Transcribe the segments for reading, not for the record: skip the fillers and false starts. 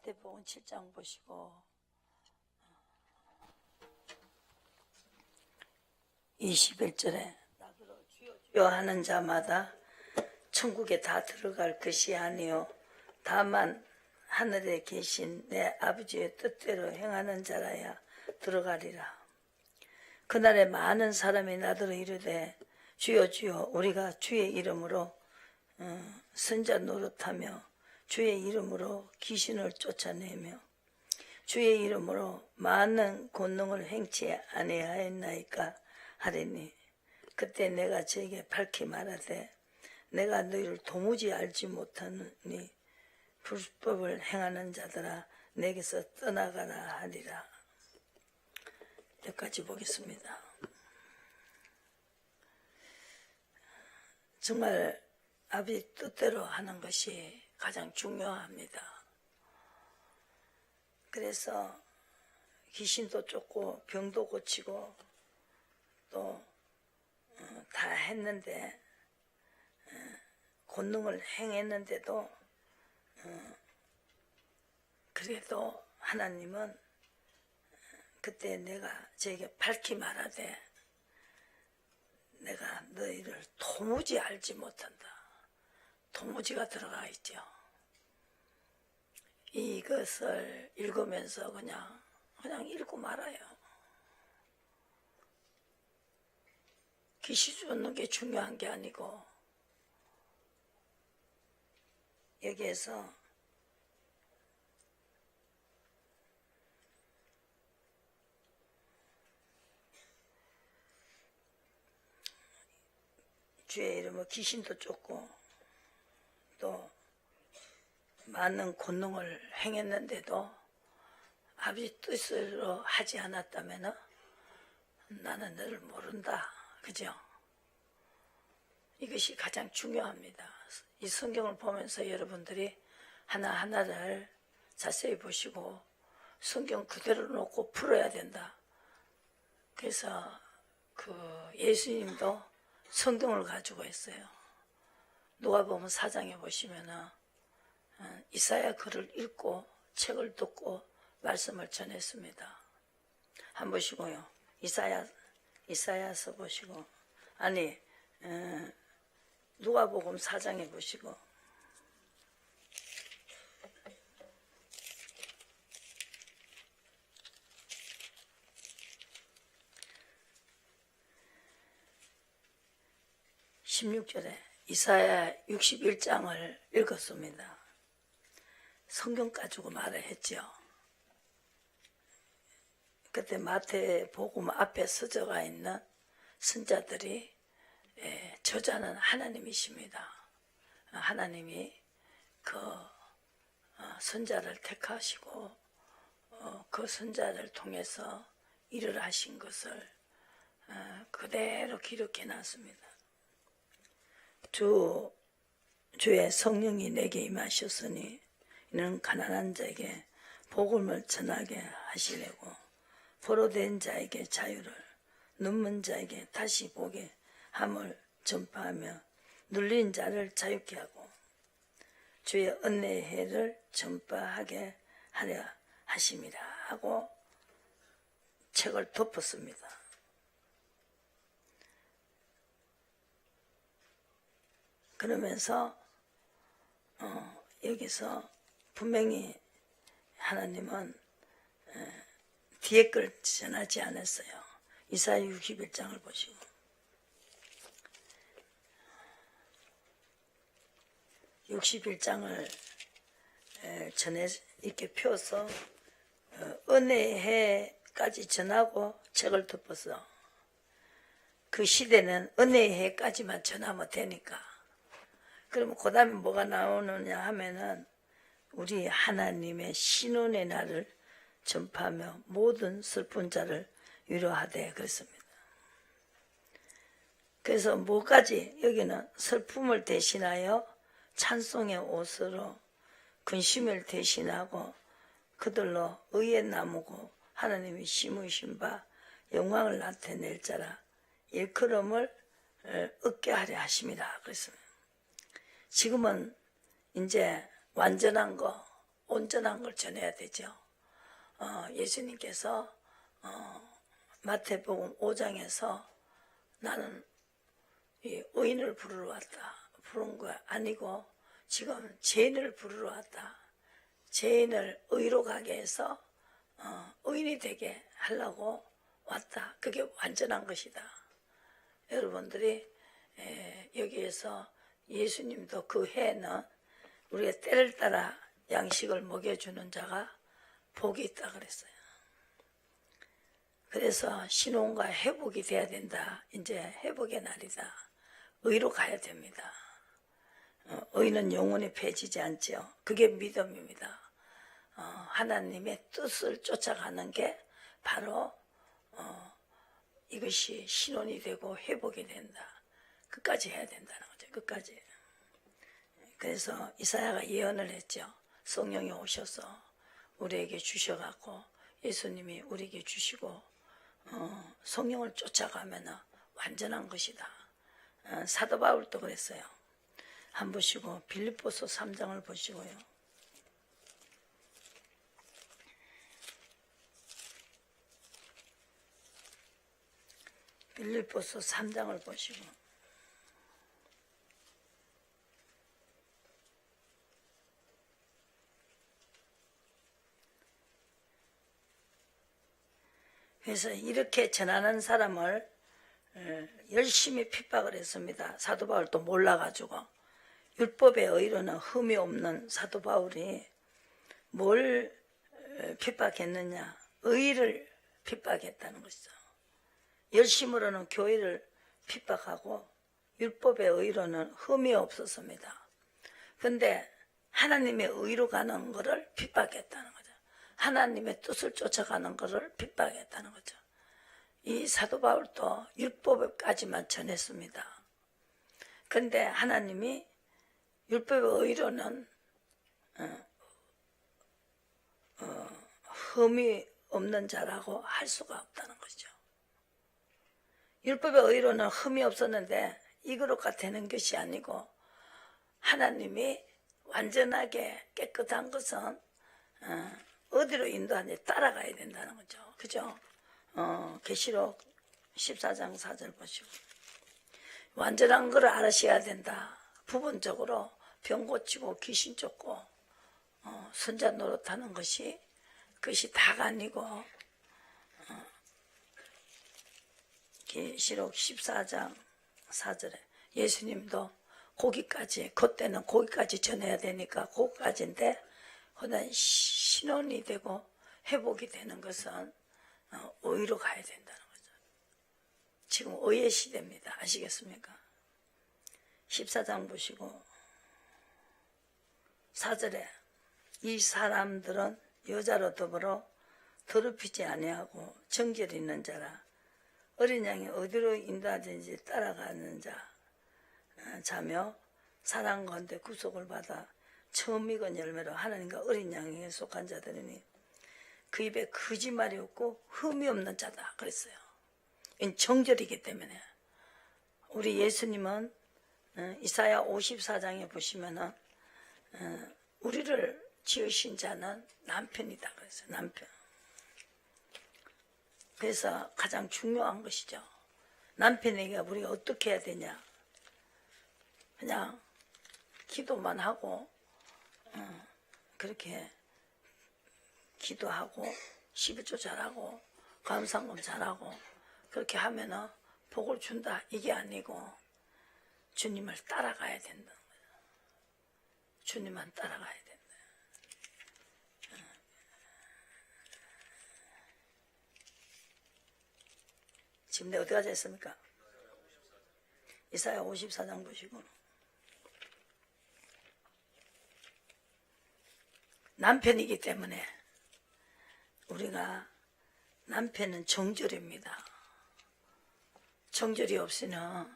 마태복음 7장 보시고 21절에 나더러 주여 주여 하는 자마다 천국에 다 들어갈 것이 아니요 다만 하늘에 계신 내 아버지의 뜻대로 행하는 자라야 들어가리라. 그날에 많은 사람이 나더러 이르되 주여 주여 우리가 주의 이름으로 선자 노릇하며 주의 이름으로 귀신을 쫓아내며 주의 이름으로 많은 권능을 행치 아니하였나이까 하리니 그때 내가 저에게 밝히 말하되 내가 너희를 도무지 알지 못하니 불법을 행하는 자들아 내게서 떠나가라 하리라. 여기까지 보겠습니다. 정말 아버지 뜻대로 하는 것이 가장 중요합니다. 그래서 귀신도 쫓고 병도 고치고 또 다 했는데 권능을 행했는데도 그래도 하나님은 그때 내가 저에게 밝히 말하되 내가 너희를 도무지 알지 못한다. 도무지가 들어가 있죠. 이것을 읽으면서 그냥 읽고 말아요. 귀신 쫓는 게 중요한 게 아니고 여기에서 주의 이름으로 귀신도 쫓고 또 많은 권능을 행했는데도 아버지 뜻으로 하지 않았다면 나는 너를 모른다. 그죠? 이것이 가장 중요합니다. 이 성경을 보면서 여러분들이 하나하나를 자세히 보시고 성경 그대로 놓고 풀어야 된다. 그래서 예수님도 성경을 가지고 있어요. 누가복음 4장에 보시면은 이사야 글을 읽고 책을 듣고 말씀을 전했습니다. 한번 보시고요. 이사야서 보시고 누가복음 4장에 보시고 (16절에) 이사야 61장을 읽었습니다. 성경 가지고 말을 했죠. 그때 마태복음 앞에 서져가 있는 선자들이 저자는 하나님이십니다. 하나님이 그 선자를 택하시고 그 선자를 통해서 일을 하신 것을 그대로 기록해 놨습니다. 주의 성령이 내게 임하셨으니 이는 가난한 자에게 복음을 전하게 하시려고 포로된 자에게 자유를 눈먼 자에게 다시 보게 함을 전파하며 눌린 자를 자유케 하고 주의 은혜의 해를 전파하게 하려 하심이라 하고 책을 덮었습니다. 그러면서 여기서 분명히 하나님은 뒤에 걸 전하지 않았어요. 이사야 61장을 보시고 61장을 전해 이렇게 펴서 은혜의 해까지 전하고 책을 덮어서 그 시대는 은혜의 해까지만 전하면 되니까 그러면 그 다음에 뭐가 나오느냐 하면은 우리 하나님의 신원의 날을 전파하며 모든 슬픈 자를 위로하되 그랬습니다. 그래서 뭐까지 여기는 슬픔을 대신하여 찬송의 옷으로 근심을 대신하고 그들로 의에 나무고 하나님이 심으신 바 영광을 나타낼 자라 일컬음을 얻게 하려 하심이라 그랬습니다. 지금은 이제 완전한 거 온전한 걸 전해야 되죠. 예수님께서 마태복음 5장에서 나는 이 의인을 부르러 왔다. 부른 거 아니고 지금 죄인을 부르러 왔다. 죄인을 의로 가게 해서 의인이 되게 하려고 왔다. 그게 완전한 것이다. 여러분들이 여기에서 예수님도 그 해에는 우리가 때를 따라 양식을 먹여주는 자가 복이 있다 그랬어요. 그래서 신혼과 회복이 돼야 된다. 이제 회복의 날이다. 의로 가야 됩니다. 의는 영원히 폐지지 않죠. 그게 믿음입니다. 하나님의 뜻을 쫓아가는 게 바로 이것이 신혼이 되고 회복이 된다. 끝까지 해야 된다는 거죠. 끝까지. 그래서 이사야가 예언을 했죠. 성령이 오셔서 우리에게 주셔갖고 예수님이 우리에게 주시고 성령을 쫓아가면 완전한 것이다. 사도 바울도 그랬어요. 한 보시고 빌립보서 3장을 보시고요. 빌립보서 3장을 보시고 그래서 이렇게 전하는 사람을 열심히 핍박을 했습니다. 사도 바울도 몰라가지고 율법의 의로는 흠이 없는 사도 바울이 뭘 핍박했느냐? 의를 핍박했다는 것이죠. 열심으로는 교회를 핍박하고 율법의 의로는 흠이 없었습니다. 근데 하나님의 의로 가는 것을 핍박했다는 거죠. 하나님의 뜻을 쫓아가는 것을 핍박했다는 거죠. 이 사도 바울도 율법까지만 전했습니다. 근데 하나님이 율법의 의로는 흠이 없는 자라고 할 수가 없다는 거죠. 율법의 의로는 흠이 없었는데 이거로가 되는 것이 아니고 하나님이 완전하게 깨끗한 것은 어디로 인도하는지 따라가야 된다는 거죠. 그죠? 계시록 14장 4절 보시고 완전한 걸 알으셔야 된다. 부분적으로 병 고치고 귀신 쫓고 선자 노릇하는 것이 그것이 다가 아니고 계시록 14장 4절에 예수님도 거기까지 그때는 거기까지 전해야 되니까 거기까지인데 그다음 신혼이 되고 회복이 되는 것은 의로 가야 된다는 거죠. 지금 의의 시대입니다. 아시겠습니까? 14장 보시고 4절에 이 사람들은 여자로 더불어 더럽히지 아니하고 정결 있는 자라 어린 양이 어디로 인도하든지 따라가는 자며 사랑 가운데 구속을 받아 처음 익은 열매로 하나님과 어린 양에게 속한 자들이니 그 입에 거짓말이 없고 흠이 없는 자다 그랬어요. 이건 정절이기 때문에 우리 예수님은 이사야 54장에 보시면은 우리를 지으신 자는 남편이다 그랬어요. 남편. 그래서 가장 중요한 것이죠. 남편에게 우리가 어떻게 해야 되냐. 그냥 기도만 하고 그렇게 기도하고 11조 잘하고 감사금 잘하고 그렇게 하면은 복을 준다 이게 아니고 주님을 따라가야 된다는 거예요. 주님만 따라가야 된다. 지금 내가 어디까지 했습니까? 이사야 54장 보시고 남편이기 때문에 우리가 남편은 정절입니다. 정절이 없이는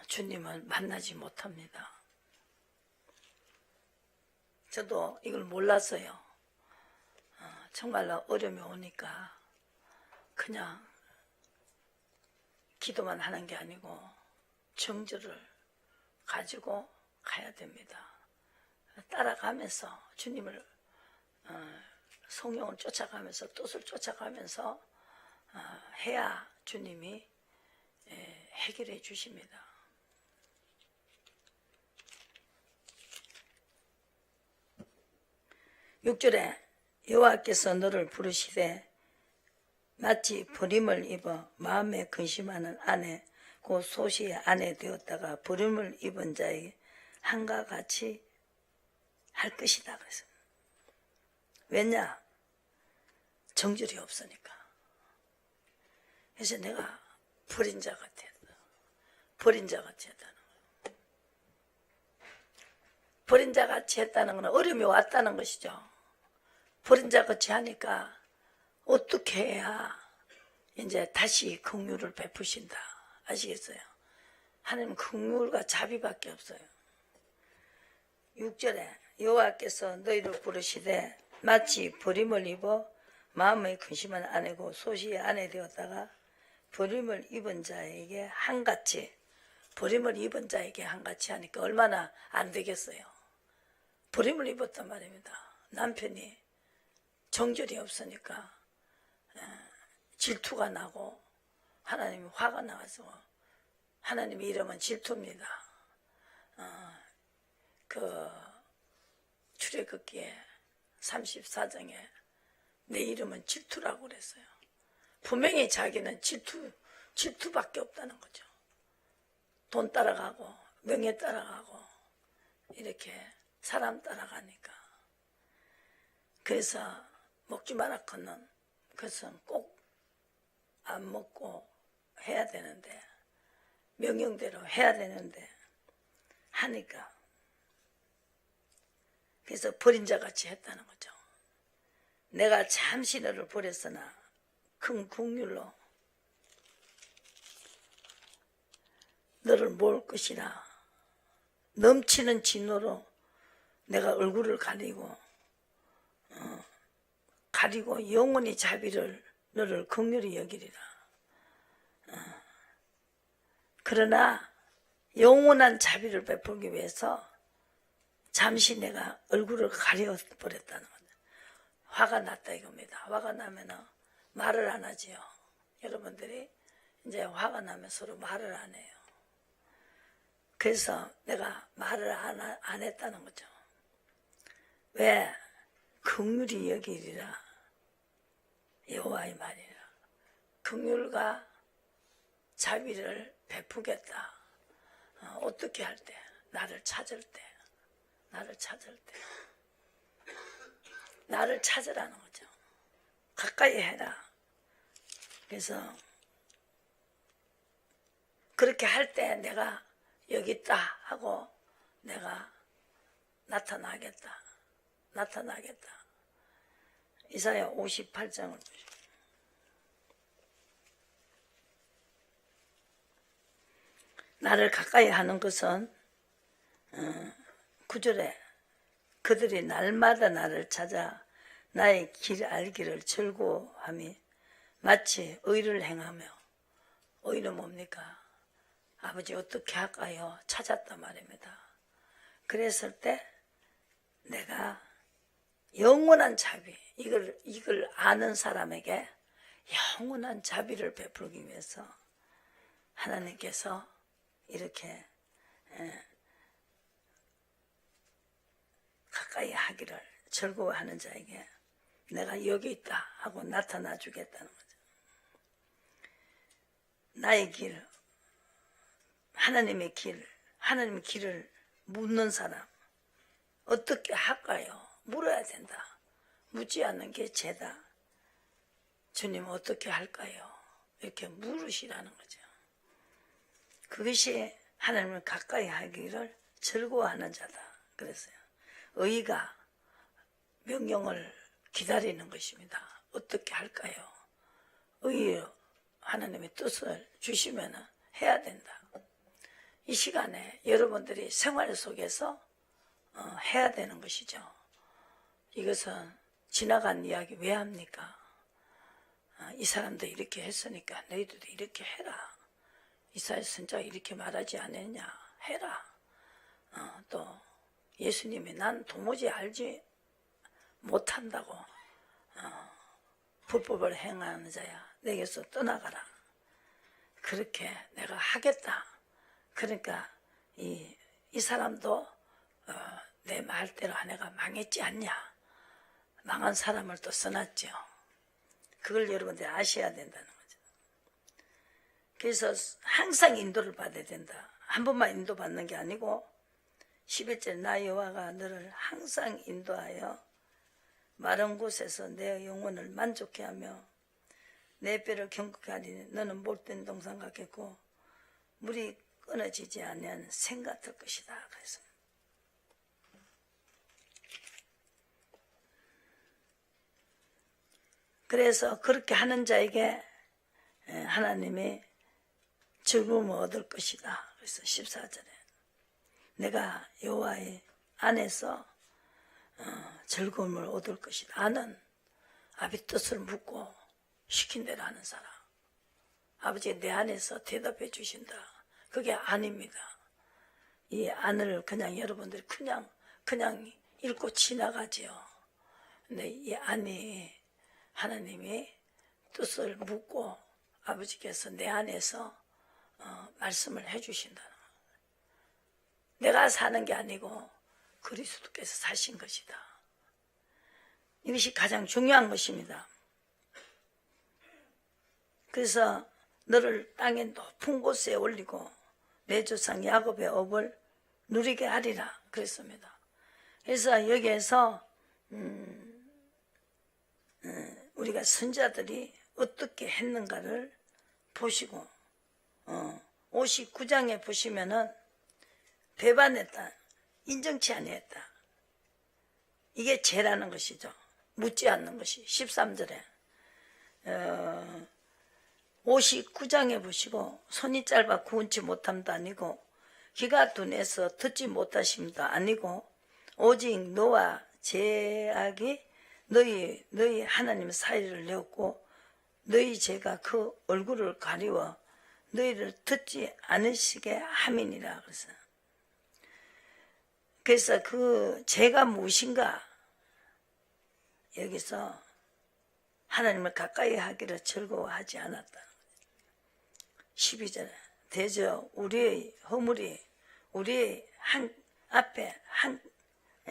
주님을 만나지 못합니다. 저도 이걸 몰랐어요. 정말로 어려움이 오니까 그냥 기도만 하는 게 아니고 정절을 가지고 가야 됩니다. 따라가면서 주님을 성령을 쫓아가면서 뜻을 쫓아가면서 해야 주님이 해결해 주십니다. 6절에 여호와께서 너를 부르시되 마치 버림을 입어 마음에 근심하는 아내 곧 소시의 아내 되었다가 버림을 입은 자에게 한과 같이 할 것이다. 그래서 왜냐? 정절이 없으니까. 그래서 내가 버린 자 같았다. 버린 자 같이 했다는 거예요. 버린 자 같이 했다는 건 어려움이 왔다는 것이죠. 버린 자 같이 하니까 어떻게 해야 이제 다시 긍휼을 베푸신다. 아시겠어요? 하나님 긍휼과 자비밖에 없어요. 6절에 여호와께서 너희를 부르시되 마치 버림을 입어 마음의 근심한 아내고 소시의 아내 되었다가 버림을 입은 자에게 한같이 버림을 입은 자에게 한같이 하니까 얼마나 안 되겠어요. 버림을 입었단 말입니다. 남편이 정절이 없으니까 질투가 나고 하나님이 화가 나서 하나님의 이름은 질투입니다. 그 출애굽기에 34장에 내 이름은 질투라고 그랬어요. 분명히 자기는 질투밖에 없다는 거죠. 돈 따라가고 명예 따라가고 이렇게 사람 따라가니까. 그래서 먹지 말았거든. 그것은 꼭 안 먹고 해야 되는데 명령대로 해야 되는데 하니까 그래서 버린 자같이 했다는 거죠. 내가 잠시 너를 버렸으나 큰 긍휼로 너를 모을 것이라. 넘치는 진노로 내가 얼굴을 가리고 영원히 자비를 너를 긍휼히 여기리라. 그러나 영원한 자비를 베풀기 위해서 잠시 내가 얼굴을 가려버렸다는 거죠. 화가 났다 이겁니다. 화가 나면 말을 안 하지요. 여러분들이 이제 화가 나면 서로 말을 안 해요. 그래서 내가 말을 안 했다는 거죠. 왜? 긍휼히 여기리라. 여호와의 말이라. 긍휼과 자비를 베푸겠다. 어떻게 할 때? 나를 찾을 때. 나를 찾으라는 거죠. 가까이 해라. 그래서 그렇게 할 때 내가 여기 있다 하고 내가 나타나겠다. 이사야 58장을 보시죠. 나를 가까이 하는 것은 9절에 그들이 날마다 나를 찾아 나의 길 알기를 즐거워함이 마치 의를 행하며. 의는 뭡니까? 아버지 어떻게 할까요? 찾았단 말입니다. 그랬을 때 내가 영원한 자비, 이걸 아는 사람에게 영원한 자비를 베풀기 위해서 하나님께서 이렇게 가까이 하기를 즐거워하는 자에게 내가 여기 있다 하고 나타나 주겠다는 거죠. 나의 길, 하나님의 길, 하나님의 길을 묻는 사람 어떻게 할까요? 물어야 된다. 묻지 않는 게 죄다. 주님 어떻게 할까요? 이렇게 물으시라는 거죠. 그것이 하나님을 가까이 하기를 즐거워하는 자다. 그랬어요. 의가 명령을 기다리는 것입니다. 어떻게 할까요? 하나님의 뜻을 주시면 해야 된다. 이 시간에 여러분들이 생활 속에서 해야 되는 것이죠. 이것은 지나간 이야기 왜 합니까? 이 사람도 이렇게 했으니까 너희들도 이렇게 해라. 이사야 선지자가 이렇게 말하지 않았냐? 해라. 또 예수님이 난 도무지 알지 못한다고. 불법을 행하는 자야 내게서 떠나가라. 그렇게 내가 하겠다. 그러니까 이 사람도 내 말대로 아내가 망했지 않냐. 망한 사람을 또 써놨죠. 그걸 여러분들이 아셔야 된다는 거죠. 그래서 항상 인도를 받아야 된다. 한 번만 인도받는 게 아니고 11절 나 여호와가 너를 항상 인도하여 마른 곳에서 내 영혼을 만족케 하며 내 뼈를 경건케 하리니 너는 못된 동산 같겠고 물이 끊어지지 아니하는 샘 같을 것이다. 그래서 그렇게 하는 자에게 하나님이 즐거움을 얻을 것이다. 그래서 14절에 내가 여호와의 안에서 즐거움을 얻을 것이다. 아는 아버지 뜻을 묻고 시킨 대로 하는 사람. 아버지가 내 안에서 대답해 주신다. 그게 안입니다. 이 안을 그냥 여러분들이 그냥 읽고 지나가지요. 근데 이 안이 하나님이 뜻을 묻고 아버지께서 내 안에서 말씀을 해주신다는 거예요. 내가 사는 게 아니고 그리스도께서 사신 것이다. 이것이 가장 중요한 것입니다. 그래서 너를 땅의 높은 곳에 올리고 내 조상 야곱의 업을 누리게 하리라 그랬습니다. 그래서 여기에서 우리가 선자들이 어떻게 했는가를 보시고 59장에 보시면은 배반했다, 인정치 아니했다. 이게 죄라는 것이죠. 묻지 않는 것이. 13절에 59장에 보시고 손이 짧아 구원치 못함도 아니고 귀가 둔해서 듣지 못하심도 아니고 오직 너와 죄악이 너희 하나님 사이를 내었고 너희 죄가 그 얼굴을 가리워 너희를 듣지 않으시게 함이니라. 그래서 그 죄가 무엇인가 여기서 하나님을 가까이 하기를 즐거워하지 않았다. 12절에 대저 우리의 허물이 우리의 앞에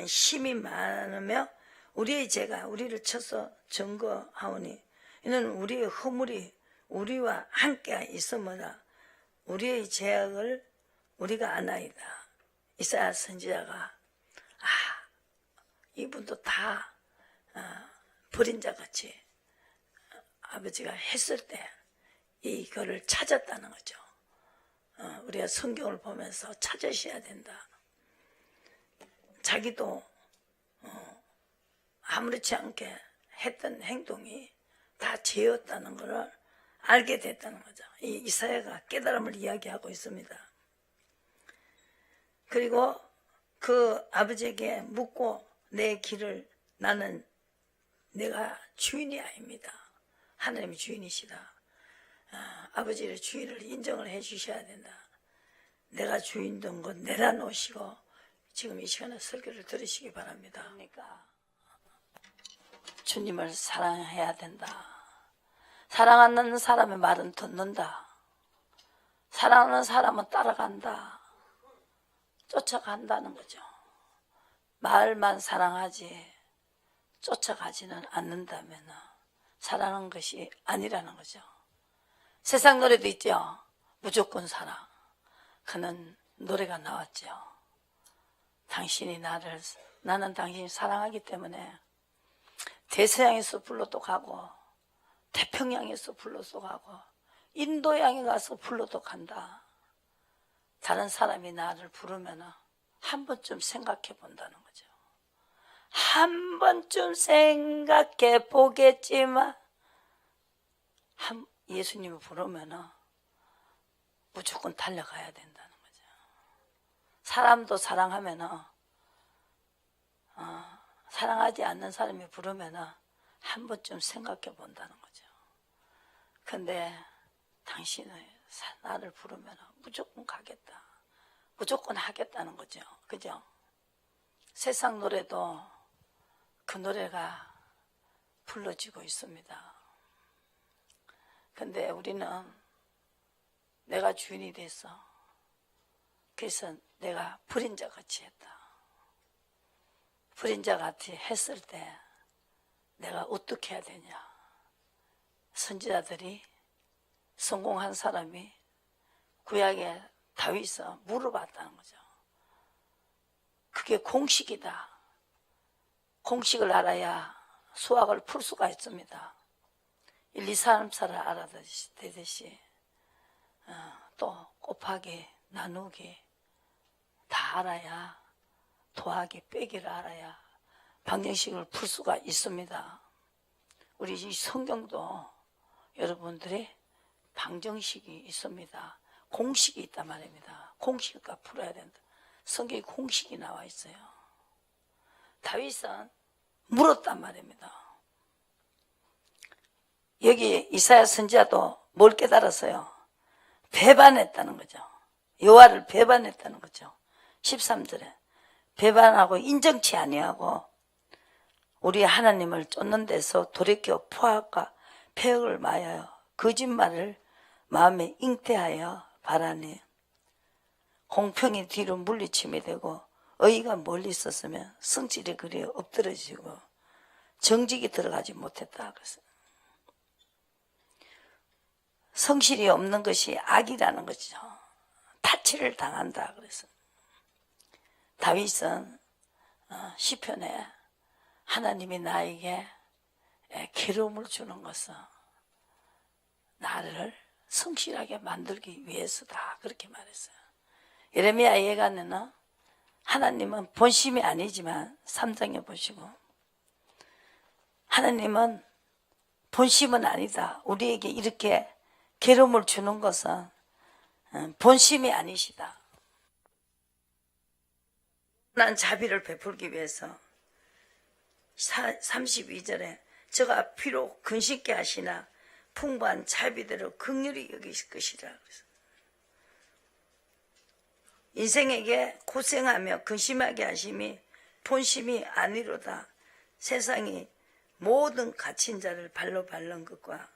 심이 많으며 우리의 죄가 우리를 쳐서 증거하오니 이는 우리의 허물이 우리와 함께 있으므로 우리의 죄악을 우리가 아나이다. 이사야 선지자가 이분도 다 버린 자같이 아버지가 했을 때 이거를 찾았다는 거죠. 우리가 성경을 보면서 찾으셔야 된다. 자기도 아무렇지 않게 했던 행동이 다 죄였다는 것을 알게 됐다는 거죠. 이 이사야가 깨달음을 이야기하고 있습니다. 그리고 그 아버지에게 묻고 내 길을 나는 내가 주인이 아닙니다. 하나님이 주인이시다. 아버지의 주인을 인정을 해 주셔야 된다. 내가 주인 된 것 내려놓으시고 지금 이 시간에 설교를 들으시기 바랍니다. 그러니까 주님을 사랑해야 된다. 사랑하는 사람의 말은 듣는다. 사랑하는 사람은 따라간다. 쫓아간다는 거죠. 말만 사랑하지 쫓아가지는 않는다면 사랑하는 것이 아니라는 거죠. 세상 노래도 있죠. 무조건 사랑. 그는 노래가 나왔죠. 당신이 나는 당신이 사랑하기 때문에 대서양에서 불러도 가고 태평양에서 불러도 가고 인도양에 가서 불러도 간다. 다른 사람이 나를 부르면 한 번쯤 생각해 본다는 거죠. 한 번쯤 생각해 보겠지만 예수님을 부르면 무조건 달려가야 된다는 거죠. 사람도 사랑하면 사랑하지 않는 사람이 부르면 한 번쯤 생각해 본다는 거죠. 근데 당신은 나를 부르면 무조건 가겠다. 무조건 하겠다는 거죠. 그죠? 세상 노래도 그 노래가 불러지고 있습니다. 근데 우리는 내가 주인이 돼서, 그래서 내가 불인자 같이 했다. 불인자 같이 했을 때 내가 어떻게 해야 되냐. 선지자들이, 성공한 사람이 구약의 다윗을 물어봤다는 거죠. 그게 공식이다. 공식을 알아야 수학을 풀 수가 있습니다. 1, 2, 3사를 알아되듯이 또 곱하기, 나누기 다 알아야, 더하기, 빼기를 알아야 방정식을 풀 수가 있습니다. 우리 이 성경도 여러분들이 방정식이 있습니다. 공식이 있단 말입니다. 공식과 풀어야 된다. 성경에 공식이 나와 있어요. 다윗은 물었단 말입니다. 여기 이사야 선지자도 뭘 깨달았어요? 배반했다는 거죠. 여호와를 배반했다는 거죠. 13절에 배반하고 인정치 아니하고 우리 하나님을 쫓는 데서 돌이켜 포악과 폐역을 마하여 거짓말을 마음에 잉태하여 바라니 공평이 뒤로 물리침이 되고 의의가 멀리 있었으면 성질이 그리 엎드러지고 정직이 들어가지 못했다. 그래서 성실이 없는 것이 악이라는 거죠. 타치를 당한다. 그래서 다윗은 시편에 하나님이 나에게 괴로움을 주는 것은 나를 성실하게 만들기 위해서다. 그렇게 말했어요. 예레미야 예언에는 하나님은 본심이 아니지만 3장에 보시고 하나님은 본심은 아니다. 우리에게 이렇게 괴로움을 주는 것은 본심이 아니시다. 난 자비를 베풀기 위해서 32절에 저가 비록 근심케 하시나 풍부한 자비대로 긍휼히 여기실 것이라. 인생에게 고생하며 근심하게 하심이 본심이 아니로다. 세상이 모든 갇힌 자를 발로 밟는 것과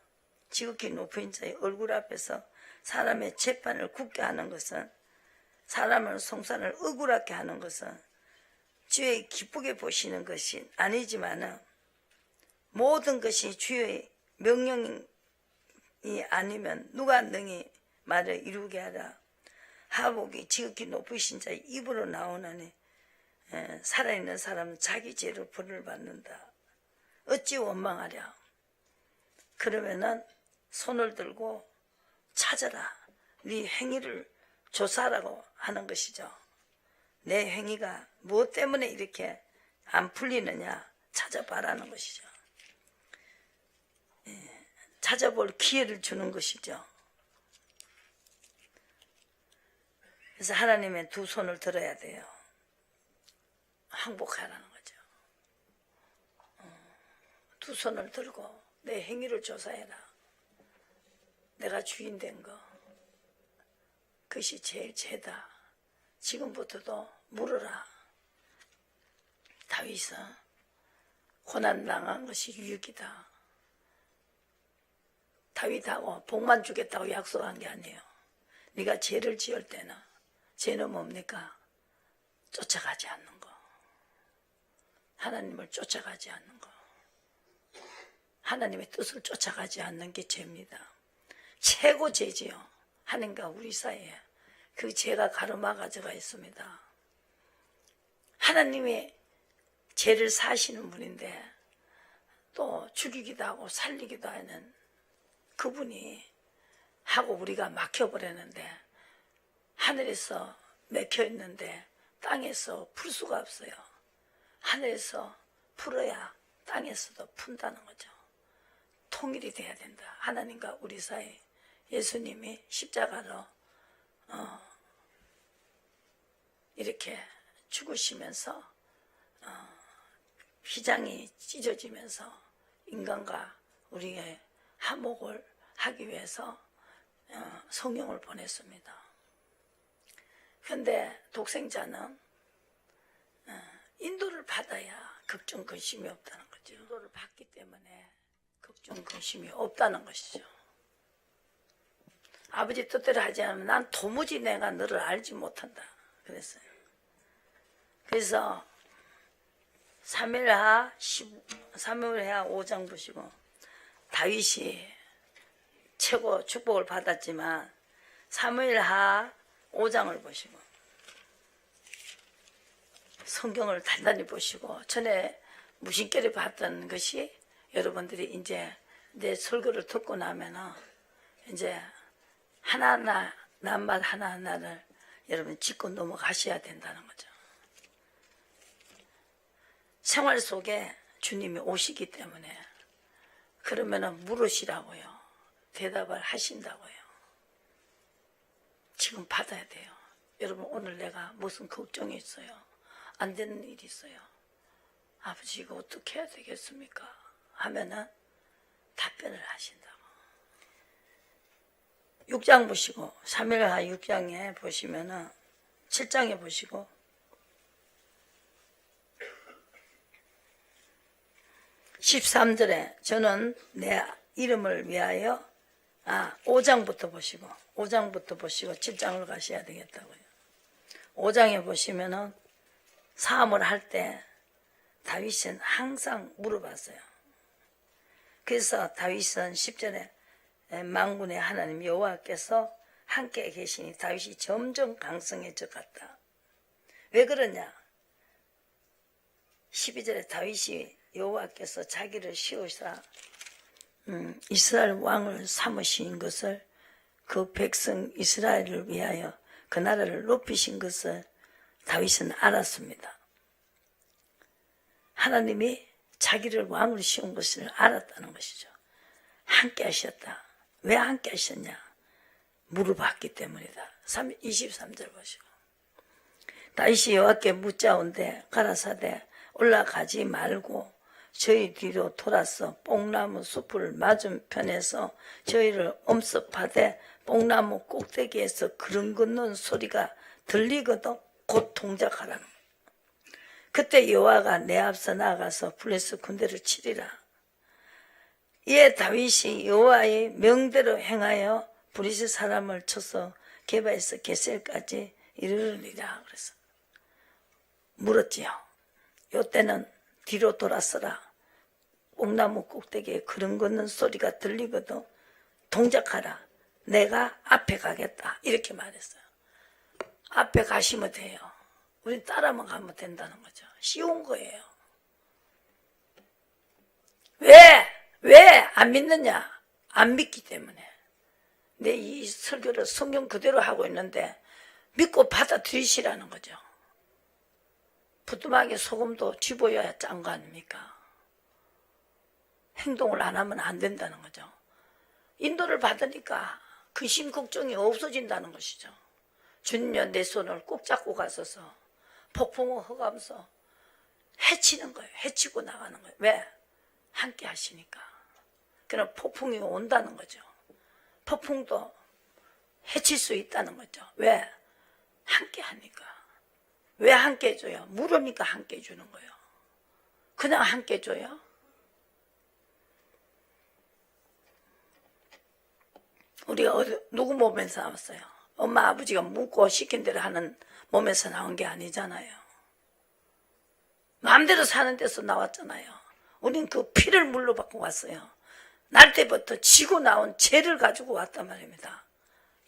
지극히 높은 자의 얼굴 앞에서 사람의 재판을 굳게 하는 것은, 사람을 송사를 억울하게 하는 것은 주의 기쁘게 보시는 것이 아니지만은 모든 것이 주의 명령이 아니면 누가 능히 말을 이루게 하라. 하복이 지극히 높으신 자의 입으로 나오나니 살아있는 사람은 자기 죄로 벌을 받는다. 어찌 원망하랴. 그러면은 손을 들고 찾아라. 네 행위를 조사하라고 하는 것이죠. 내 행위가 무엇 때문에 이렇게 안 풀리느냐 찾아봐라는 것이죠. 찾아볼 기회를 주는 것이죠. 그래서 하나님의 두 손을 들어야 돼요. 항복하라는 거죠. 두 손을 들고 내 행위를 조사해라. 내가 주인 된 거, 그것이 제일 죄다. 지금부터도 물어라. 다윗은 고난당한 것이 유익이다. 다윗하고 복만 주겠다고 약속한 게 아니에요. 네가 죄를 지을 때는 죄는 뭡니까? 쫓아가지 않는 거. 하나님을 쫓아가지 않는 거. 하나님의 뜻을 쫓아가지 않는 게 죄입니다. 최고 죄지요. 하나님과 우리 사이에 그 죄가 가로막아져가 있습니다. 하나님이 죄를 사시는 분인데 또 죽이기도 하고 살리기도 하는 그분이 하고 우리가 막혀버렸는데, 하늘에서 막혀 있는데 땅에서 풀 수가 없어요. 하늘에서 풀어야 땅에서도 푼다는 거죠. 통일이 돼야 된다. 하나님과 우리 사이. 예수님이 십자가로 이렇게 죽으시면서 휘장이 찢어지면서 인간과 우리의 화목을 하기 위해서 성령을 보냈습니다. 그런데 독생자는 인도를 받아야 걱정 근심이 없다는 거죠. 인도를 받기 때문에 걱정 근심이 없다는 것이죠. 아버지 뜻대로 하지 않으면 난 도무지 내가 너를 알지 못한다 그랬어요. 그래서 사무엘하 5장 보시고, 다윗이 최고 축복을 받았지만 사무엘하 5장을 보시고 성경을 단단히 보시고, 전에 무심결에 봤던 것이 여러분들이 이제 내 설교를 듣고 나면은 이제 하나하나 낱말 하나하나를 여러분 짚고 넘어가셔야 된다는 거죠. 생활 속에 주님이 오시기 때문에 그러면은 물으시라고요. 대답을 하신다고요. 지금 받아야 돼요. 여러분 오늘 내가 무슨 걱정이 있어요. 안 되는 일이 있어요. 아버지 이거 어떻게 해야 되겠습니까? 하면은 답변을 하신다고. 6장 보시고, 사무엘하 6장에 보시면은 7장에 보시고, (13절에) 저는 내 이름을 위하여 5장부터 보시고 7장을 가셔야 되겠다고요. 5장에 보시면은 사함을 할 때 다윗은 항상 물어봤어요. 그래서 다윗은 10절에 만군의 하나님 여호와께서 함께 계시니 다윗이 점점 강성해져 갔다. 왜 그러냐? 12절에 다윗이 여호와께서 자기를 씌우사 이스라엘 왕을 삼으신 것을, 그 백성 이스라엘을 위하여 그 나라를 높이신 것을 다윗은 알았습니다. 하나님이 자기를 왕으로 씌운 것을 알았다는 것이죠. 함께 하셨다. 왜 함께 하셨냐? 물어봤기 때문이다. 23절 보시고, 다윗이 여호와께 묻자온대 가라사대 올라가지 말고 저희 뒤로 돌아서 뽕나무 숲을 맞은편에서 저희를 엄습하되 뽕나무 꼭대기에서 그름 걷는 소리가 들리거든 곧 동작하라는 거예요. 그때 여호와가 내 앞서 나아가서 블레셋 군대를 치리라. 이에 다윗이 여호와의 명대로 행하여 블레셋 사람을 쳐서 게바에서 게셀까지 이르르리라. 그래서 물었지요. 요때는 뒤로 돌아서라. 뽕나무 꼭대기에 그름 걷는 소리가 들리거든 동작하라. 내가 앞에 가겠다. 이렇게 말했어요. 앞에 가시면 돼요. 우리 따라만 가면 된다는 거죠. 쉬운 거예요. 왜 안 믿느냐? 안 믿기 때문에. 내 이 설교를 성경 그대로 하고 있는데 믿고 받아들이시라는 거죠. 부뚜막에 소금도 집어야 짠 거 아닙니까? 행동을 안 하면 안 된다는 거죠. 인도를 받으니까 근심 걱정이 없어진다는 것이죠. 주님여 내 손을 꼭 잡고 가서서 폭풍을 허가면서 해치는 거예요. 해치고 나가는 거예요. 왜? 함께 하시니까. 그럼 폭풍이 온다는 거죠. 폭풍도 해칠 수 있다는 거죠. 왜? 함께 하니까. 왜 함께 해줘요? 물으니까 함께 해주는 거예요. 그냥 함께 해줘요? 우리가 누구 몸에서 나왔어요? 엄마 아버지가 묻고 시킨 대로 하는 몸에서 나온 게 아니잖아요. 마음대로 사는 데서 나왔잖아요. 우린 그 피를 물러받고 왔어요. 날 때부터 지고 나온 죄를 가지고 왔단 말입니다.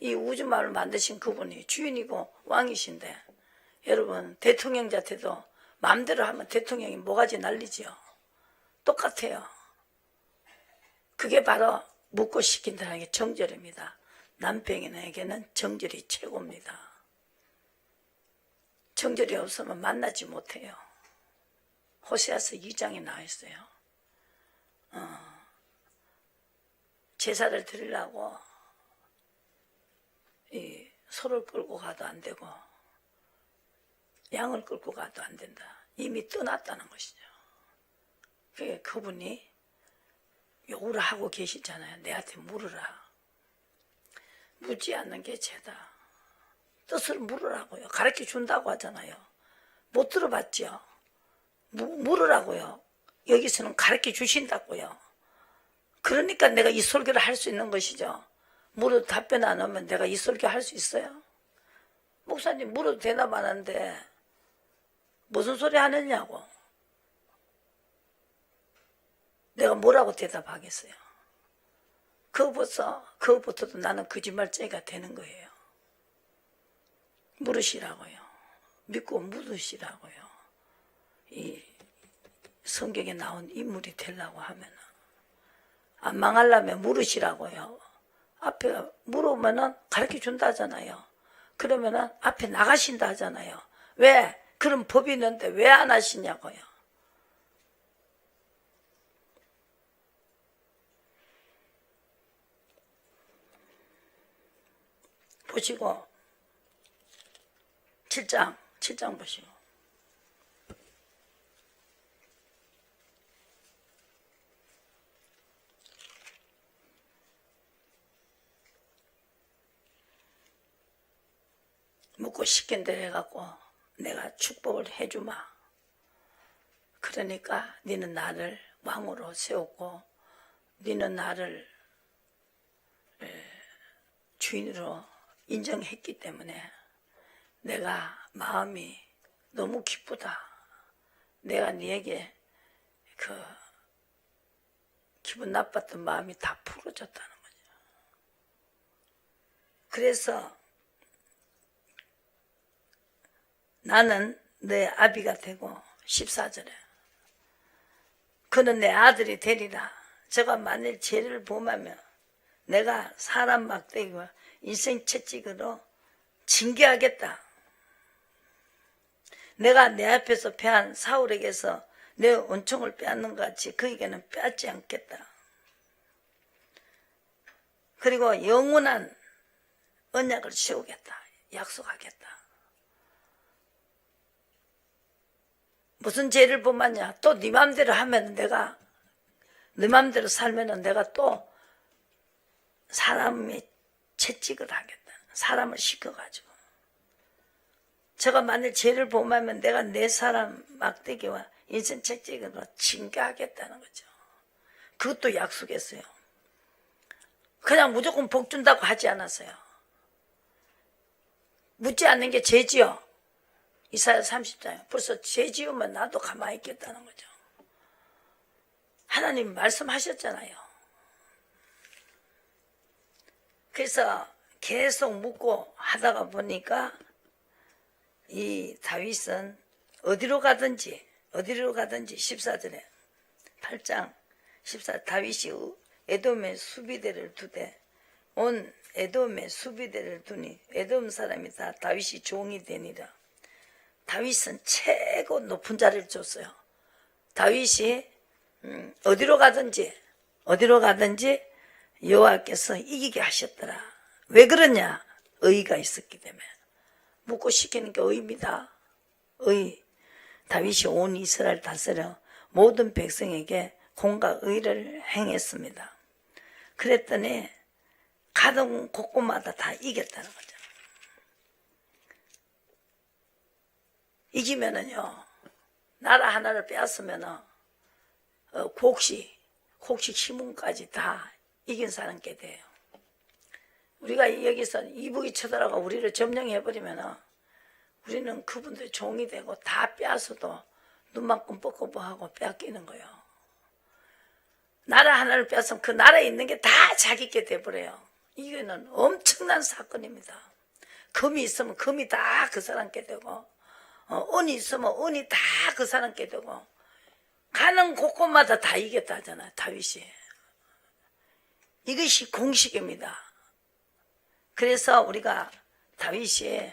이 우주만을 만드신 그분이 주인이고 왕이신데, 여러분 대통령자한테도 마음대로 하면 대통령이 모가지 날리지요. 똑같아요. 그게 바로 묻고 시킨다는 게 정절입니다. 남편에게는 정절이 최고입니다. 정절이 없으면 만나지 못해요. 호세아서 2장에 나와 있어요. 제사를 드리려고 이 소를 끌고 가도 안 되고 양을 끌고 가도 안 된다. 이미 떠났다는 것이죠. 그분이 요구를 하고 계시잖아요. 내한테 물으라. 묻지 않는 게 죄다. 뜻을 물으라고요. 가르쳐 준다고 하잖아요. 못 들어봤죠. 물으라고요. 여기서는 가르쳐 주신다고요. 그러니까 내가 이 설교를 할 수 있는 것이죠. 물어도 답변 안 하면 내가 이 설교 할 수 있어요? 목사님 물어도 대답 안 하는데 무슨 소리 하느냐고. 내가 뭐라고 대답하겠어요? 그것부터도 나는 거짓말쟁이가 되는 거예요. 물으시라고요. 믿고 물으시라고요. 이 성경에 나온 인물이 되려고 하면 안 망하려면 물으시라고요. 앞에 물으면은 가르쳐 준다 하잖아요. 그러면은 앞에 나가신다 하잖아요. 왜? 그런 법이 있는데 왜 안 하시냐고요. 보시고 7장 보시고 묻고 시킨 대로 해갖고 내가 축복을 해주마. 그러니까 너는 나를 왕으로 세웠고 너는 나를 주인으로 인정했기 때문에 내가 마음이 너무 기쁘다. 내가 네게 그 기분 나빴던 마음이 다 풀어졌다는 거죠. 그래서 나는 내 아비가 되고 14절에 그는 내 아들이 되리라. 저가 만일 죄를 범하면 내가 사람 막대기와 인생 채찍으로 징계하겠다. 내가 내 앞에서 패한 사울에게서 내 은총을 빼앗는 것 같이 그에게는 빼앗지 않겠다. 그리고 영원한 언약을 세우겠다. 약속하겠다. 무슨 죄를 범하냐? 또 네 맘대로 하면 내가 네 맘대로 살면은 내가 또 사람의 채찍을 하겠다. 사람을 시켜가지고. 저가 만일 죄를 범하면 내가 내 사람 막대기와 인생 채찍으로 징계하겠다는 거죠. 그것도 약속했어요. 그냥 무조건 복 준다고 하지 않았어요. 묻지 않는 게 죄지요. 이사야 30장 벌써 죄 지으면 나도 가만히 있겠다는 거죠. 하나님 말씀하셨잖아요. 그래서 계속 묻고 하다가 보니까 이 다윗은 어디로 가든지 14절에 8장 14 다윗이 에돔의 수비대를 두되 온 에돔의 수비대를 두니 에돔 사람이 다 다윗이 종이 되니라. 다윗은 최고 높은 자리를 줬어요. 다윗이 어디로 가든지 여호와께서 이기게 하셨더라. 왜 그러냐? 의가 있었기 때문에. 묻고 시키는 게 의입니다. 의. 다윗이 온 이스라엘 다스려 모든 백성에게 공과 의를 행했습니다. 그랬더니 가던 곳곳마다 다 이겼다는 거죠. 이기면은요, 나라 하나를 빼앗으면은 곡식 시문까지 다 이긴 사람께 돼요. 우리가 여기서 이북이 쳐들어가 우리를 점령해버리면은 우리는 그분들 종이 되고 다 빼앗아도 눈만 끔뻑끔뻑하고 빼앗기는 거예요. 나라 하나를 빼앗으면 그 나라에 있는 게 다 자기께 돼버려요. 이거는 엄청난 사건입니다. 금이 있으면 금이 다 그 사람께 되고 은이 있으면 은이 다 그 사람께 되고 가는 곳곳마다 다 이겼다 하잖아요. 다윗이. 이것이 공식입니다. 그래서 우리가 다윗이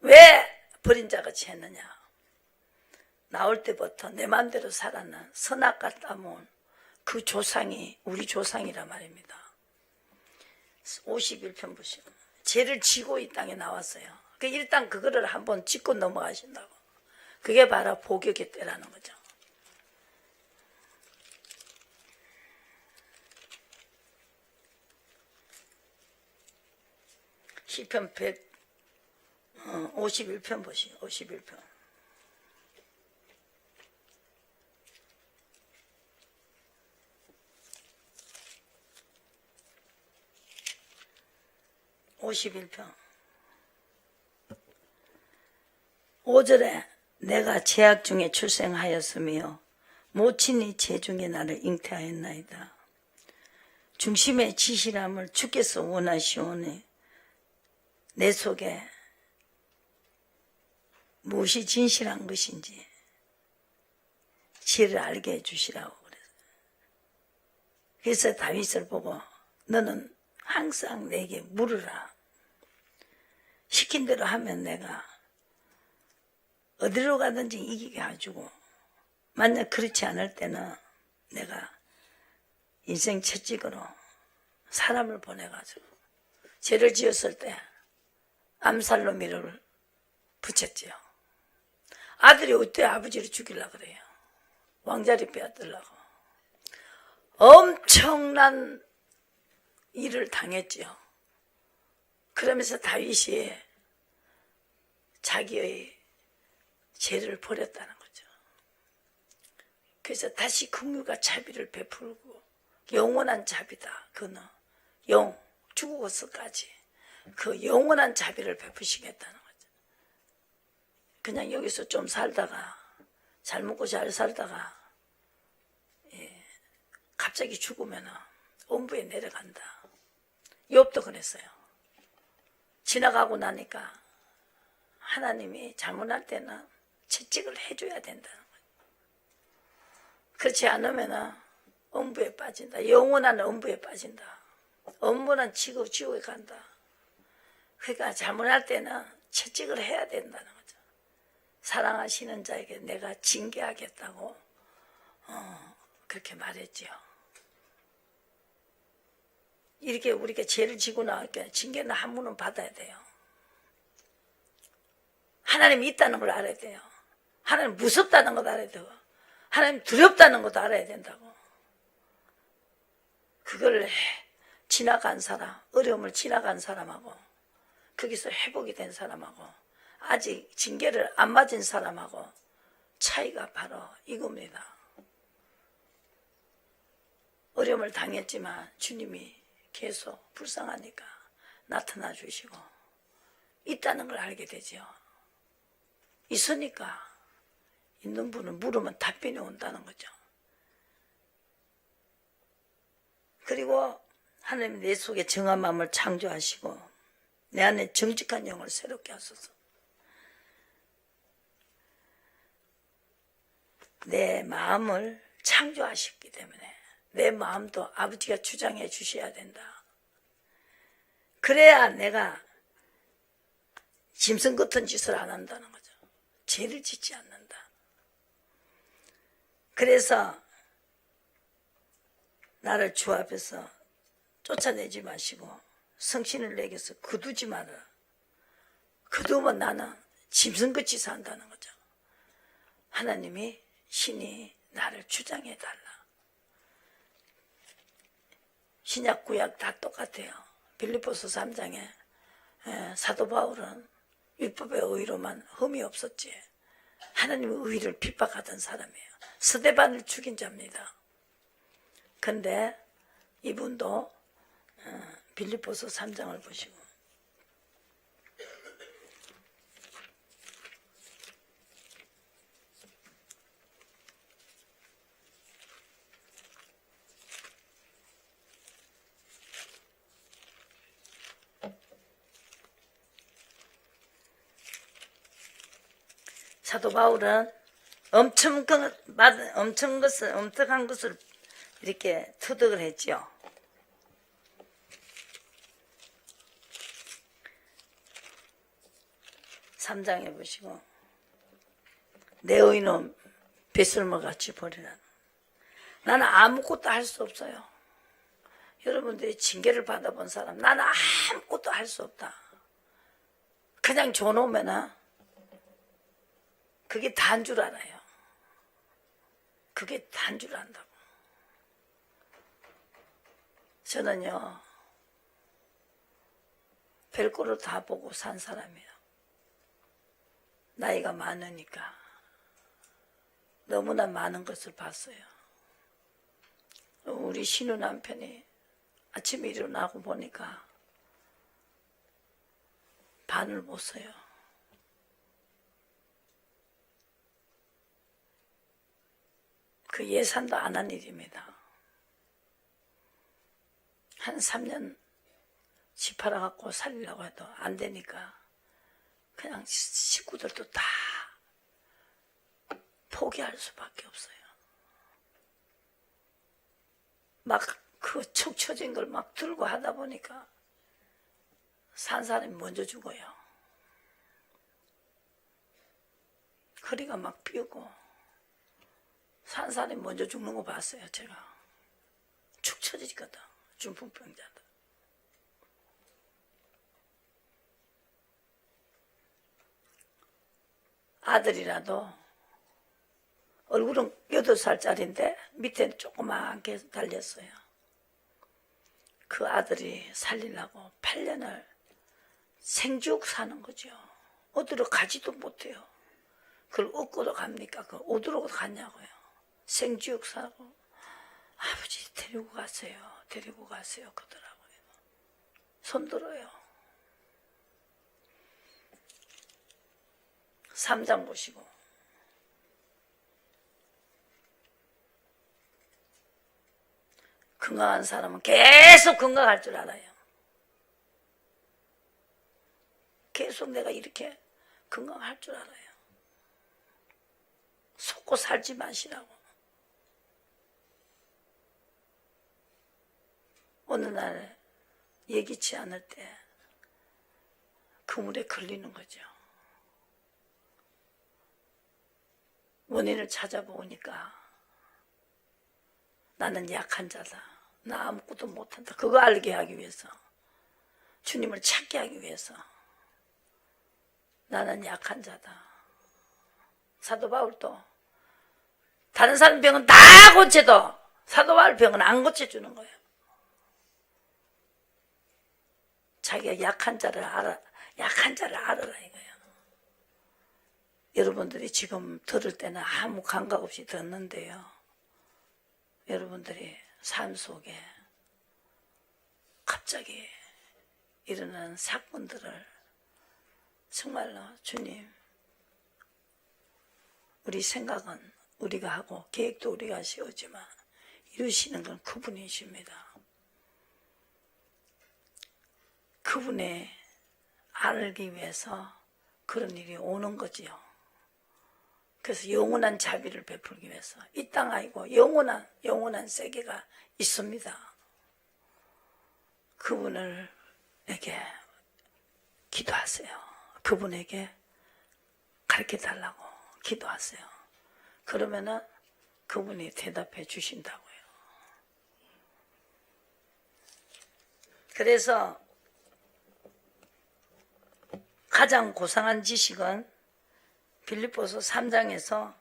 왜 버린 자같이 했느냐. 나올 때부터 내 마음대로 살았는 선악과 따문 그 조상이 우리 조상이란 말입니다. 51편 보시면 죄를 지고 이 땅에 나왔어요. 일단 그거를 한번 짚고 넘어가신다고. 그게 바로 복역의 때라는 거죠. 시편 51편 보시죠. 51편. 51평. 5절에 내가 제약 중에 출생하였으며 모친이 재중에 나를 잉태하였나이다. 중심의 지실함을 주께서 원하시오니 내 속에 무엇이 진실한 것인지 지혜를 알게 해주시라고 그랬어요. 그래서 다윗을 보고 너는 항상 내게 물으라. 시킨 대로 하면 내가 어디로 가든지 이기게 해주고, 만약 그렇지 않을 때는 내가 인생 채찍으로 사람을 보내가지고 죄를 지었을 때 암살로미를 붙였지요. 아들이 어때 아버지를 죽이려고 그래요. 왕자리 빼앗으려고. 엄청난 일을 당했지요. 그러면서 다윗이 자기의 죄를 버렸다는 거죠. 그래서 다시 긍휼과 자비를 베풀고 영원한 자비다. 그는 죽어서까지 그 영원한 자비를 베푸시겠다는 거죠. 그냥 여기서 좀 살다가 잘 먹고 잘 살다가 갑자기 죽으면 엄부에 내려간다. 욥도 그랬어요. 지나가고 나니까 하나님이 잘못할 때는 채찍을 해줘야 된다는 거예요. 그렇지 않으면 엄부에 빠진다. 영원한 엄부에 빠진다. 엄부는 지옥에 간다. 그러니까 잘못할 때는 채찍을 해야 된다는 거죠. 사랑하시는 자에게 내가 징계하겠다고 그렇게 말했지요. 이렇게 우리가 죄를 지고 나올 때 징계는 한 번은 받아야 돼요. 하나님이 있다는 걸 알아야 돼요. 하나님 무섭다는 것도 알아야 되고 하나님 두렵다는 것도 알아야 된다고. 그걸 지나간 사람, 어려움을 지나간 사람하고 거기서 회복이 된 사람하고 아직 징계를 안 맞은 사람하고 차이가 바로 이겁니다. 어려움을 당했지만 주님이 계속 불쌍하니까 나타나 주시고 있다는 걸 알게 되죠. 있으니까 있는 분은 물으면 답변이 온다는 거죠. 그리고 하나님 내 속에 정한 마음을 창조하시고 내 안에 정직한 영을 새롭게 하소서. 내 마음을 창조하셨기 때문에 내 마음도 아버지가 주장해 주셔야 된다. 그래야 내가 짐승 같은 짓을 안 한다는 거죠. 죄를 짓지 않는다. 그래서 나를 주 앞에서 쫓아내지 마시고 성신을 내게서 거두지 마라. 거두면 나는 짐승같이 산다는 거죠. 하나님이 신이 나를 주장해 달라. 신약 구약 다 똑같아요. 빌립보서 3장에 사도 바울은 율법의 의로만 흠이 없었지 하나님의 의를 핍박하던 사람이에요. 스데반을 죽인 자입니다. 근데 이분도 빌립보서 3장을 보시고 사도 바울은 엄청난 것을 이렇게 터득을 했죠. 삼장에 보시고 내 의는 빗물같이 버리라. 나는 아무것도 할 수 없어요. 여러분들이 징계를 받아본 사람 나는 아무것도 할 수 없다. 그냥 줘놓으면 그게 다인 줄 알아요. 그게 다인 줄 안다고. 저는요 별거를 다 보고 산 사람이에요. 나이가 많으니까 너무나 많은 것을 봤어요. 우리 신우 남편이 아침에 일어나고 보니까 반을 못 써요. 그 예산도 안 한 일입니다. 한 3년 집 팔아갖고 살리려고 해도 안 되니까 그냥 식구들도 다 포기할 수밖에 없어요. 막 그 축 처진 걸 막 들고 하다 보니까 산 사람이 먼저 죽어요. 허리가 막 삐고 산 사람이 먼저 죽는 거 봤어요. 제가 축 처지거든. 중풍병자들. 아들이라도 얼굴은 8살짜리인데 밑에 조그맣게 달렸어요. 그 아들이 살리려고 8년을 생죽 사는 거죠. 어디로 가지도 못해요. 그걸 얻고도 갑니까? 그걸 어디로 갔냐고요. 생죽 사고 아버지 데리고 가세요. 데리고 가세요. 그러더라고요. 손들어요. 3장 보시고. 건강한 사람은 계속 건강할 줄 알아요. 계속 내가 이렇게 건강할 줄 알아요. 속고 살지 마시라고. 어느 날 예기치 않을 때 그물에 걸리는 거죠. 원인을 찾아보니까 나는 약한 자다. 나 아무것도 못한다. 그거 알게 하기 위해서, 주님을 찾게 하기 위해서 나는 약한 자다. 사도 바울도 다른 사람 병은 다 고쳐도 사도 바울 병은 안 고쳐주는 거예요. 자기가 약한 자를 알아라 이거예요. 여러분들이 지금 들을 때는 아무 감각 없이 듣는데요. 여러분들이 삶 속에 갑자기 일어나는 사건들을 정말로 주님, 우리 생각은 우리가 하고 계획도 우리가 세우지만 이루시는 건 그분이십니다. 그분의 알기 위해서 그런 일이 오는 거지요. 그래서 영원한 자비를 베풀기 위해서 이 땅 아니고 영원한 세계가 있습니다. 그분에게 기도하세요. 그분에게 가르쳐 달라고 기도하세요. 그러면은 그분이 대답해 주신다고요. 그래서 가장 고상한 지식은 빌립보서 3장에서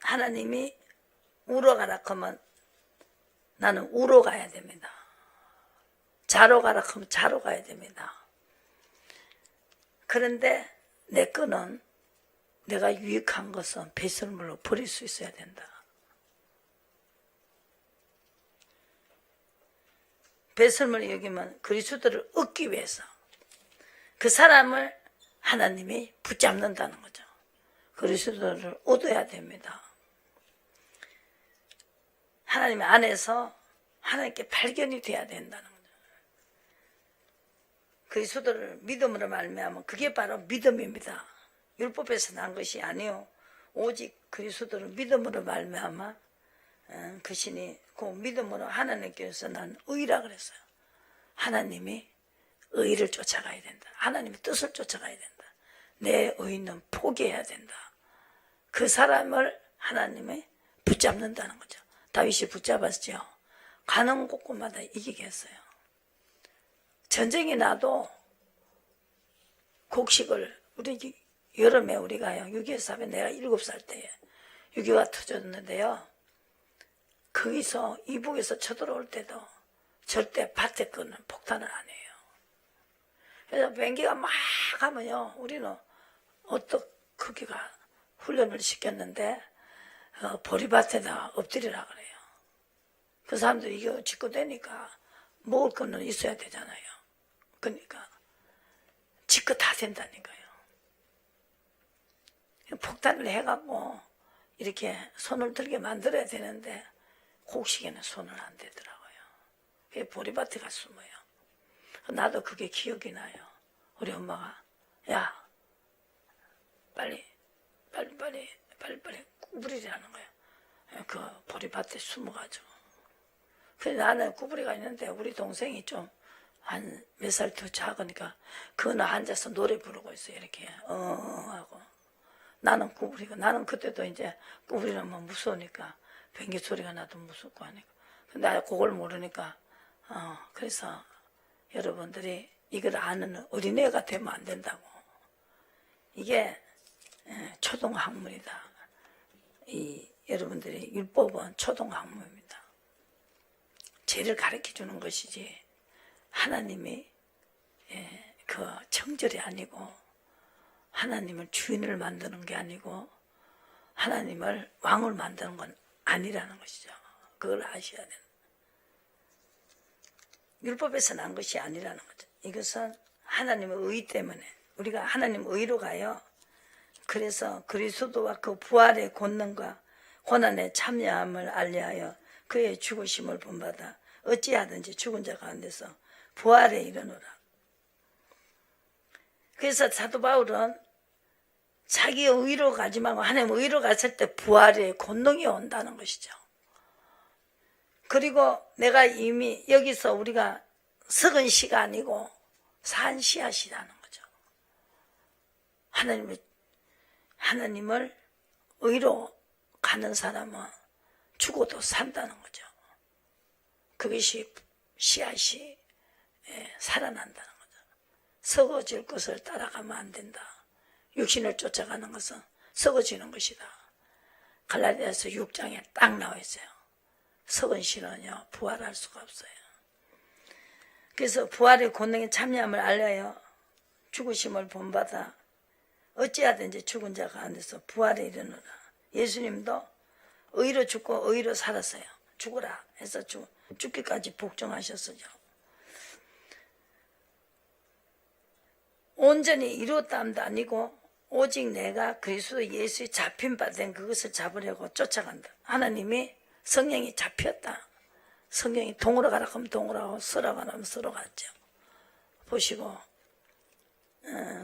하나님이 우러 가라 하면 나는 우러 가야 됩니다. 자로 가라 하면 자로 가야 됩니다. 그런데 내 거는 내가 유익한 것은 배설물로 버릴 수 있어야 된다. 배설물을 여기면 그리스도를 얻기 위해서 그 사람을 하나님이 붙잡는다는 거죠. 그리스도를 얻어야 됩니다. 하나님 안에서 하나님께 발견이 돼야 된다는 거죠. 그리스도를 믿음으로 말미암으면 그게 바로 믿음입니다. 율법에서 난 것이 아니요 오직 그리스도를 믿음으로 말미암아 그 신이 그 믿음으로 하나님께서 난 의라 그랬어요. 하나님이 의를 쫓아가야 된다. 하나님의 뜻을 쫓아가야 된다. 내 의는 포기해야 된다. 그 사람을 하나님이 붙잡는다는 거죠. 다윗이 붙잡았죠. 가는 곳곳마다 이기게 했어요. 전쟁이 나도 곡식을 우리 여름에 우리가요 6.25 사변 내가 7살 때에 6.25가 터졌는데요. 거기서 이북에서 쳐들어올 때도 절대 밭에 거는 폭탄을 안 해요. 그래서 비행기가 막 가면요 우리는 거기가 훈련을 시켰는데 보리밭에다 엎드리라 그래요. 그 사람들이 이거 짓고 되니까 먹을 거는 있어야 되잖아요. 그러니까 지껏 다 된다니까요. 폭탄을 해갖고 이렇게 손을 들게 만들어야 되는데 곡식에는 손을 안 대더라고요. 그게 보리밭에 가 숨어요. 나도 그게 기억이 나요. 우리 엄마가 야 빨리 구부리라는 거예요. 그 보리밭에 숨어가지고. 그래서 나는 구부리가 있는데 우리 동생이 좀 한 몇 살 더 작으니까 그거는 앉아서 노래 부르고 있어요. 이렇게 하고 나는 구부리고, 나는 그때도 이제 구부리면 뭐 무서우니까 변기 소리가 나도 무섭고 하니까. 근데 나 그걸 모르니까 그래서 여러분들이 이걸 아는 어린애가 되면 안 된다고. 이게 초등학문이다. 여러분들이 율법은 초등학문입니다. 죄를 가르쳐 주는 것이지 하나님이 그 정절이 아니고 하나님을 주인을 만드는 게 아니고 하나님을 왕을 만드는 건 아니라는 것이죠. 그걸 아셔야 돼요. 율법에서 난 것이 아니라는 거죠. 이것은 하나님의 의 때문에 우리가 하나님 의로 가요. 그래서 그리스도와 그 부활의 권능과 고난에 참여함을 알리하여 그의 죽으심을 본받아 어찌하든지 죽은 자 가운데서 부활에 이르노라. 그래서 사도 바울은 자기 의로 가지 말고 하나님 의로 갔을 때 부활의 권능이 온다는 것이죠. 그리고 내가 이미 여기서 우리가 썩은 씨가 아니고 산 씨앗이라는 거죠. 하나님을 의로 가는 사람은 죽어도 산다는 거죠. 그것이 씨앗이 살아난다는 거죠. 썩어질 것을 따라가면 안 된다. 육신을 쫓아가는 것은 썩어지는 것이다. 갈라디아서 6장에 딱 나와 있어요. 썩은 씨는요 부활할 수가 없어요. 그래서 부활의 권능에 참여함을 알려요. 죽으심을 본받아 어찌하든지 죽은 자 가운데서 부활에 이르노라. 예수님도 의로 죽고 의로 살았어요. 죽으라 해서 죽기까지 복종하셨어요. 온전히 이루었다함도 아니고 오직 내가 그리스도 예수의 잡힌 바 된 그것을 잡으려고 쫓아간다. 하나님이 성령이 잡혔다. 성령이 동으로 가라 하면 동으로 가고 서로 가라 하면 서로 갔죠. 보시고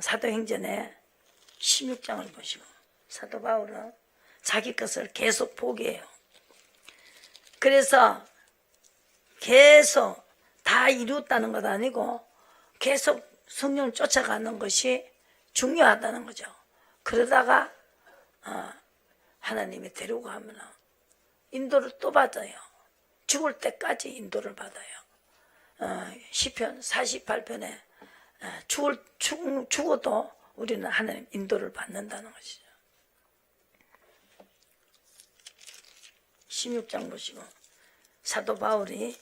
사도행전에 16장을 보시고 사도 바울은 자기 것을 계속 포기해요. 그래서 계속 다 이루었다는 것 아니고 계속 성령을 쫓아가는 것이 중요하다는 거죠. 그러다가 하나님이 데리고 가면 인도를 또 받아요. 죽을 때까지 인도를 받아요. 시편 48편에 죽어도 우리는 하나님 인도를 받는다는 것이죠. 16장 보시고 사도 바울이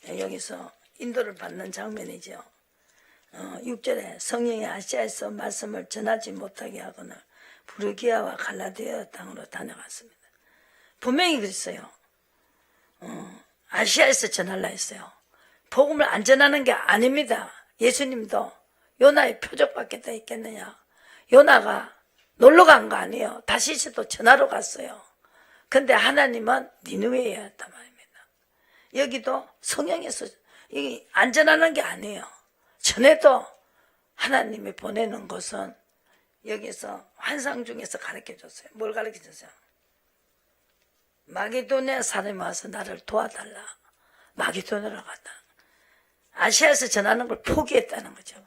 여기서 인도를 받는 장면이죠. 6절에 성령이 아시아에서 말씀을 전하지 못하게 하거나 부르기아와 갈라디아 땅으로 다녀갔습니다. 분명히 그랬어요. 아시아에서 전하려 했어요. 복음을 안 전하는 게 아닙니다. 예수님도 요나의 표적밖에 더 있겠느냐. 요나가 놀러 간 거 아니에요. 다시도 전하러 갔어요. 근데 하나님은 니느웨에 였단 말입니다. 여기도 성령에서 안 전하는 게 아니에요. 전에도 하나님이 보내는 것은 여기서 환상 중에서 가르쳐줬어요. 뭘 가르쳐줬어요? 마게도니아 사람이 와서 나를 도와달라. 마게도니아로 갔다. 아시아에서 전하는 걸 포기했다는 거죠.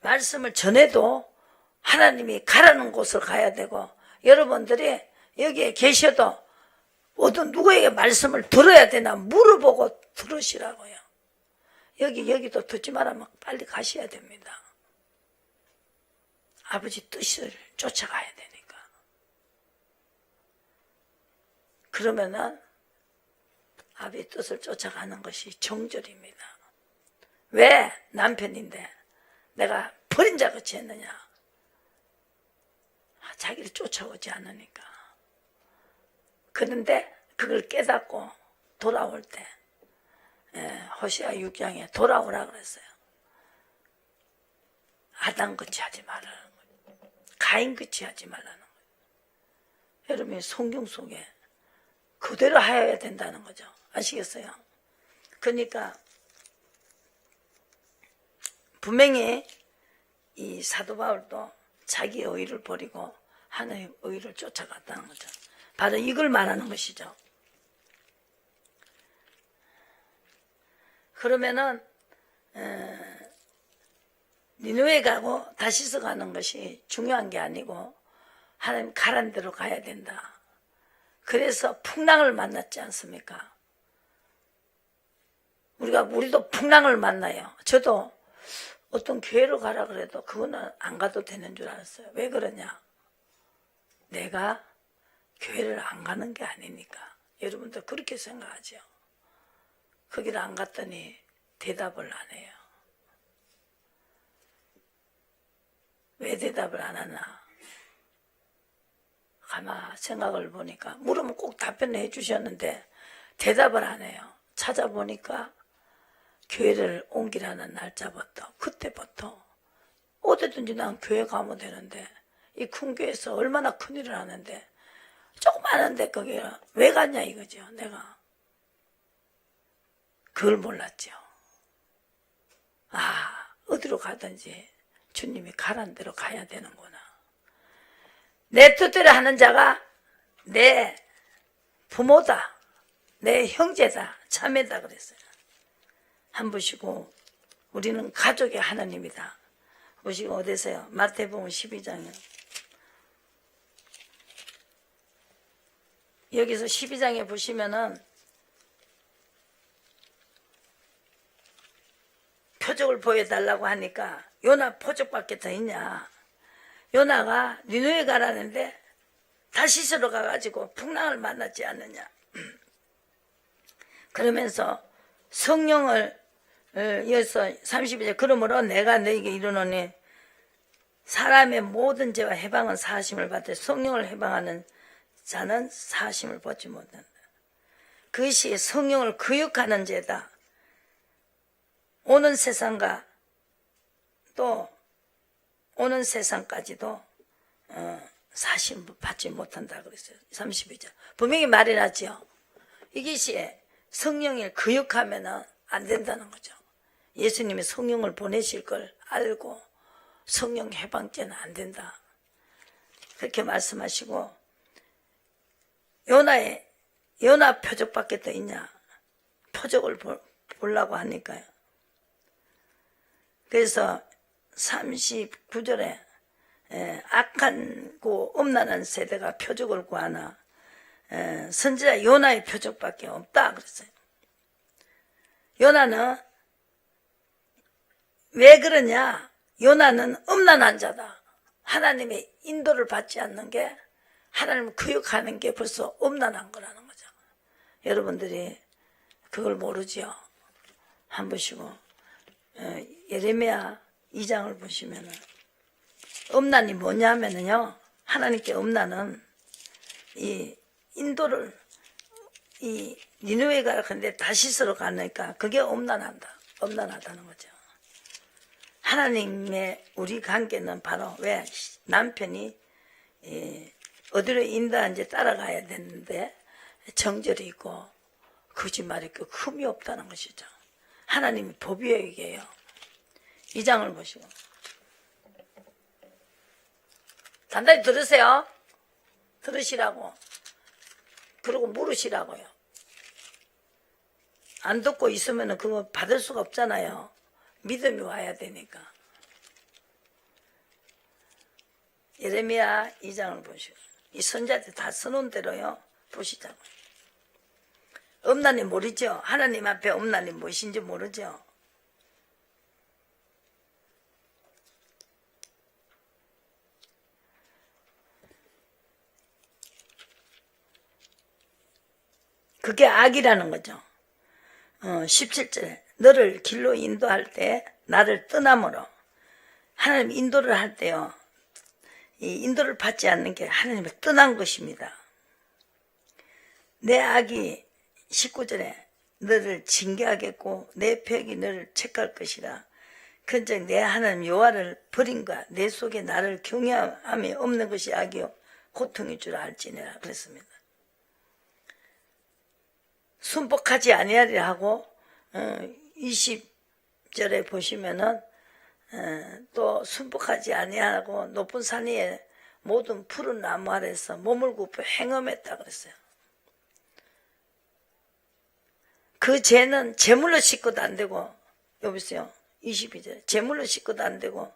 말씀을 전해도 하나님이 가라는 곳을 가야 되고 여러분들이 여기에 계셔도 어떤 누구에게 말씀을 들어야 되나 물어보고 들으시라고요. 여기도 듣지 말으면 빨리 가셔야 됩니다. 아버지 뜻을 쫓아가야 되니까. 그러면은 아버지 뜻을 쫓아가는 것이 정절입니다. 왜 남편인데 내가 버린 자 같이 했느냐? 자기를 쫓아오지 않으니까. 그런데 그걸 깨닫고 돌아올 때 호시아 6장에 돌아오라 그랬어요. 아담같이 하지 말라는 거예요. 가인같이 하지 말라는 거예요. 여러분이 성경 속에 그대로 하여야 된다는 거죠. 아시겠어요? 그러니까 분명히 이 사도 바울도 자기 의의를 버리고 하나님의 의의를 쫓아갔다는 거죠. 바로 이걸 말하는 것이죠. 그러면은 니느웨 가고 다시서 가는 것이 중요한 게 아니고 하나님 가란 대로 가야 된다. 그래서 풍랑을 만났지 않습니까? 우리도 풍랑을 만나요. 저도 어떤 교회로 가라 그래도 그거는 안 가도 되는 줄 알았어요. 왜 그러냐? 내가 교회를 안 가는 게 아니니까. 여러분들 그렇게 생각하죠. 거기를 안 갔더니 대답을 안 해요. 왜 대답을 안 하나? 가만 생각을 보니까 물으면 꼭 답변을 해주셨는데 대답을 안 해요. 찾아보니까 교회를 옮기라는 날짜부터 그때부터 어디든지 난 교회 가면 되는데 이 큰 교회에서 얼마나 큰일을 하는데 조그마한데 거기 왜 갔냐 이거죠. 내가 그걸 몰랐죠. 아, 어디로 가든지 주님이 가란 대로 가야 되는구나. 내 뜻대로 하는 자가 내 부모다, 내 형제다, 자매다 그랬어요. 한 보시고 우리는 가족의 하나님이다. 보시고 어디서요? 마태복음 12장이요. 여기서 12장에 보시면은 표적을 보여달라고 하니까 요나 표적밖에 더 있냐. 요나가 니느웨 가라는데 다시스로 가가지고 풍랑을 만났지 않느냐. 그러면서 성령을 여기서 32절 그러므로 내가 너에게 이르노니 사람의 모든 죄와 해방은 사하심을 받되 성령을 해방하는 자는 사하심을 받지 못한다. 그것이 성령을 거역하는 죄다. 오는 세상과 또 오는 세상까지도 사심 받지 못한다 그랬어요. 32절 분명히 말이 나죠. 이것이 성령을 거역하면 안 된다는 거죠. 예수님이 성령을 보내실 걸 알고 성령 해방죄는 안 된다. 그렇게 말씀하시고 요나 표적밖에 더 있냐. 표적을 보려고 하니까요. 그래서 39절에 악한 음란한 세대가 표적을 구하나 선지자 요나의 표적밖에 없다 그랬어요. 요나는 왜 그러냐? 요나는 음란한 자다. 하나님의 인도를 받지 않는 게 하나님을 거역하는 게 벌써 음란한 거라는 거죠. 여러분들이 그걸 모르죠. 한 보시고 예레미야 2장을 보시면은 음란이 뭐냐면요. 하나님께 음란은 이 인도를 이 니느웨 가라 근데 다시스로 가니까 그게 음란하다는 거죠. 하나님의 우리 관계는 바로 왜 남편이 어디로 인도하는지 따라가야 되는데 정절이 있고 거짓말이 있고 흠이 없다는 것이죠. 하나님이 법이에요 이게요. 2장을 보시고 단단히 들으세요. 들으시라고. 그리고 물으시라고요. 안 듣고 있으면 그거 받을 수가 없잖아요. 믿음이 와야 되니까. 예레미야 2장을 보시고 이 선자들 다 써놓은 대로요. 보시자고요. 음란이 모르죠. 하나님 앞에 음란이 무엇인지 모르죠. 그게 악이라는 거죠. 17절에 너를 길로 인도할 때 나를 떠남으로 하나님 인도를 할 때요. 이 인도를 받지 않는 게 하나님을 떠난 것입니다. 내 악이 19절에 너를 징계하겠고 내 벽이 너를 책할 것이라 그런즉 내 하나님 여호와를 버린가 내 속에 나를 경외함이 없는 것이 악이요 고통인 줄 알지니라 그랬습니다. 순복하지 아니하리라 하고 20절에 보시면은 또 순복하지 아니하고 높은 산 위에 모든 푸른 나무 아래서 몸을 굽혀 행음했다 그랬어요. 그 죄는 제물로 씻고도 안 되고, 여보세요 22절 제물로 씻고도 안 되고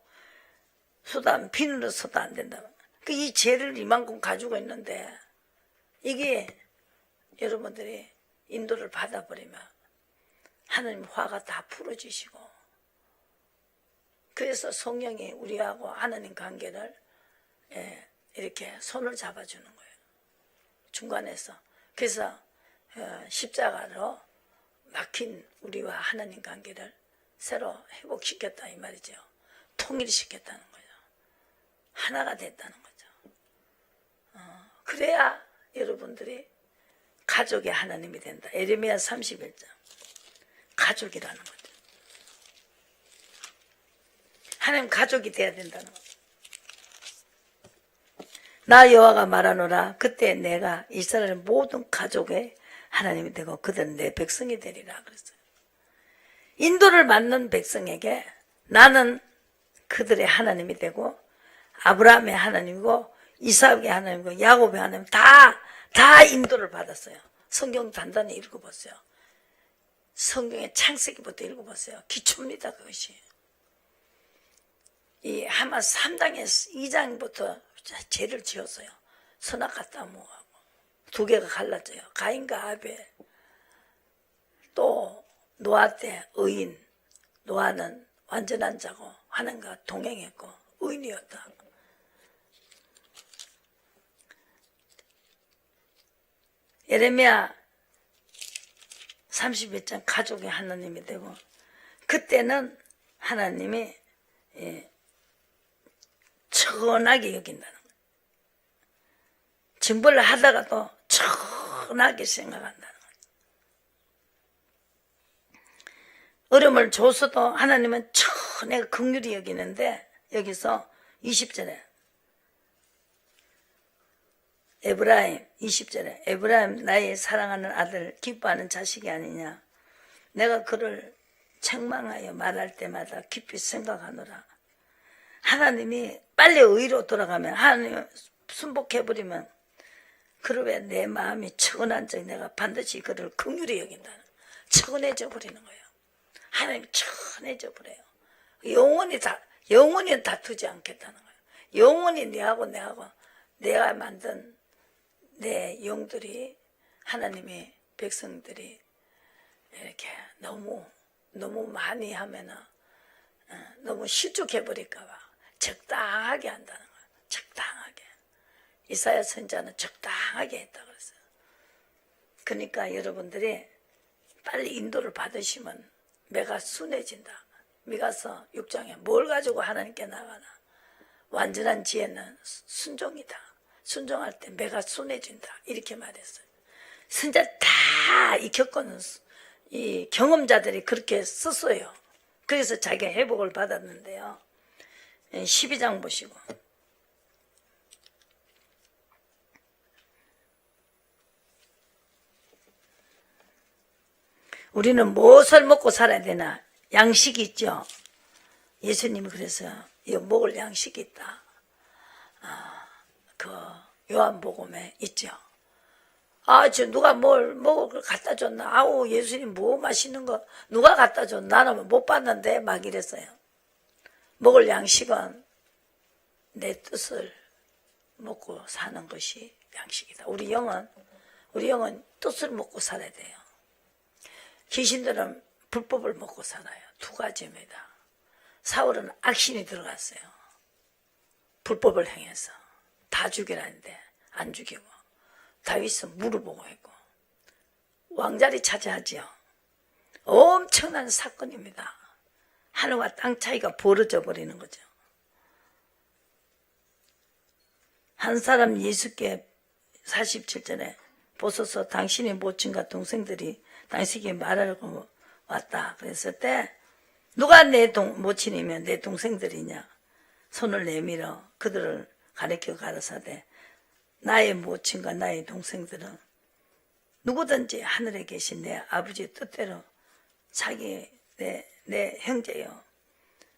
수단 비누로 써도 안 된다. 이 죄를 이만큼 가지고 있는데 이게 여러분들이 인도를 받아버리면 하나님 화가 다 풀어지시고, 그래서 성령이 우리하고 하나님 관계를 이렇게 손을 잡아주는 거예요. 중간에서. 그래서 십자가로 막힌 우리와 하나님 관계를 새로 회복시켰다 이 말이죠. 통일시켰다는 거죠. 하나가 됐다는 거죠. 그래야 여러분들이 가족의 하나님이 된다. 예레미야 31장 가족이라는 거죠. 하나님 가족이 돼야 된다는 거죠. 나 여호와가 말하노라 그때 내가 이스라엘 모든 가족의 하나님이 되고 그들은 내 백성이 되리라 그랬어요. 인도를 받는 백성에게 나는 그들의 하나님이 되고 아브라함의 하나님이고 이삭의 하나님이고 야곱의 하나님 다 인도를 받았어요. 성경 단단히 읽어보세요. 성경의 창세기부터 읽어보세요. 기초입니다 그것이. 이 하마 3장에서 2장부터 죄를 지었어요. 선악과 따무하고 두 개가 갈라져요. 가인과 아벨. 또 노아 때 의인. 노아는 완전한 자고 하나님과 동행했고 의인이었다. 예레미야 31장 가족의 하나님이 되고 그때는 하나님이 천하게 여긴다는 거예요. 징벌을 하다가도 천하게 생각한다는 거예요. 어려움을 줘서도 하나님은 천하게 긍휼히 여기는데 여기서 20절에 에브라임 20절에 에브라임 나의 사랑하는 아들 기뻐하는 자식이 아니냐. 내가 그를 책망하여 말할 때마다 깊이 생각하노라. 하나님이 빨리 의로 돌아가면 하나님 순복해버리면 그러면 내 마음이 척은한 적 내가 반드시 그를 긍휼히 여긴다는 척은해져 버리는 거예요. 하나님 척은해져 버려요. 영원히 다투지 않겠다는 거예요. 영원히 내하고 내가 만든 내 영들이 하나님의 백성들이 이렇게 너무 많이 하면은 너무 실족해버릴까봐 적당하게 한다는 거예요. 적당하게. 이사야 선지자는 적당하게 했다 그랬어요. 그러니까 여러분들이 빨리 인도를 받으시면 매가 순해진다. 미가서 6장에 뭘 가지고 하나님께 나가나. 완전한 지혜는 순종이다. 순종할 때 매가 순해진다. 이렇게 말했어요. 선지자 다 익혔거든. 이 경험자들이 그렇게 썼어요. 그래서 자기가 회복을 받았는데요. 12장 보시고. 우리는 무엇을 먹고 살아야 되나? 양식이 있죠. 예수님이 그래서 먹을 양식이 있다. 그 요한복음에 있죠. 저 누가 뭘 먹을 걸 갖다 줬나? 아우 예수님 뭐 맛있는 거 누가 갖다 줬나? 나는 못 봤는데 막 이랬어요. 먹을 양식은 내 뜻을 먹고 사는 것이 양식이다. 우리 영은 뜻을 먹고 살아야 돼요. 귀신들은 불법을 먹고 살아요. 두 가지입니다. 사울은 악신이 들어갔어요. 불법을 행해서 다 죽이라는데 안 죽이고 다윗은 물어보고 했고 왕자리 차지하지요. 엄청난 사건입니다. 하늘과 땅 차이가 벌어져 버리는 거죠. 한 사람 예수께 47절에 보소서 당신의 모친과 동생들이 당신에게 말하려고 왔다 그랬을 때 누가 내 모친이면 내 동생들이냐? 손을 내밀어 그들을 가르쳐 가라사대 나의 모친과 나의 동생들은 누구든지 하늘에 계신 내 아버지의 뜻대로 자기 내 형제요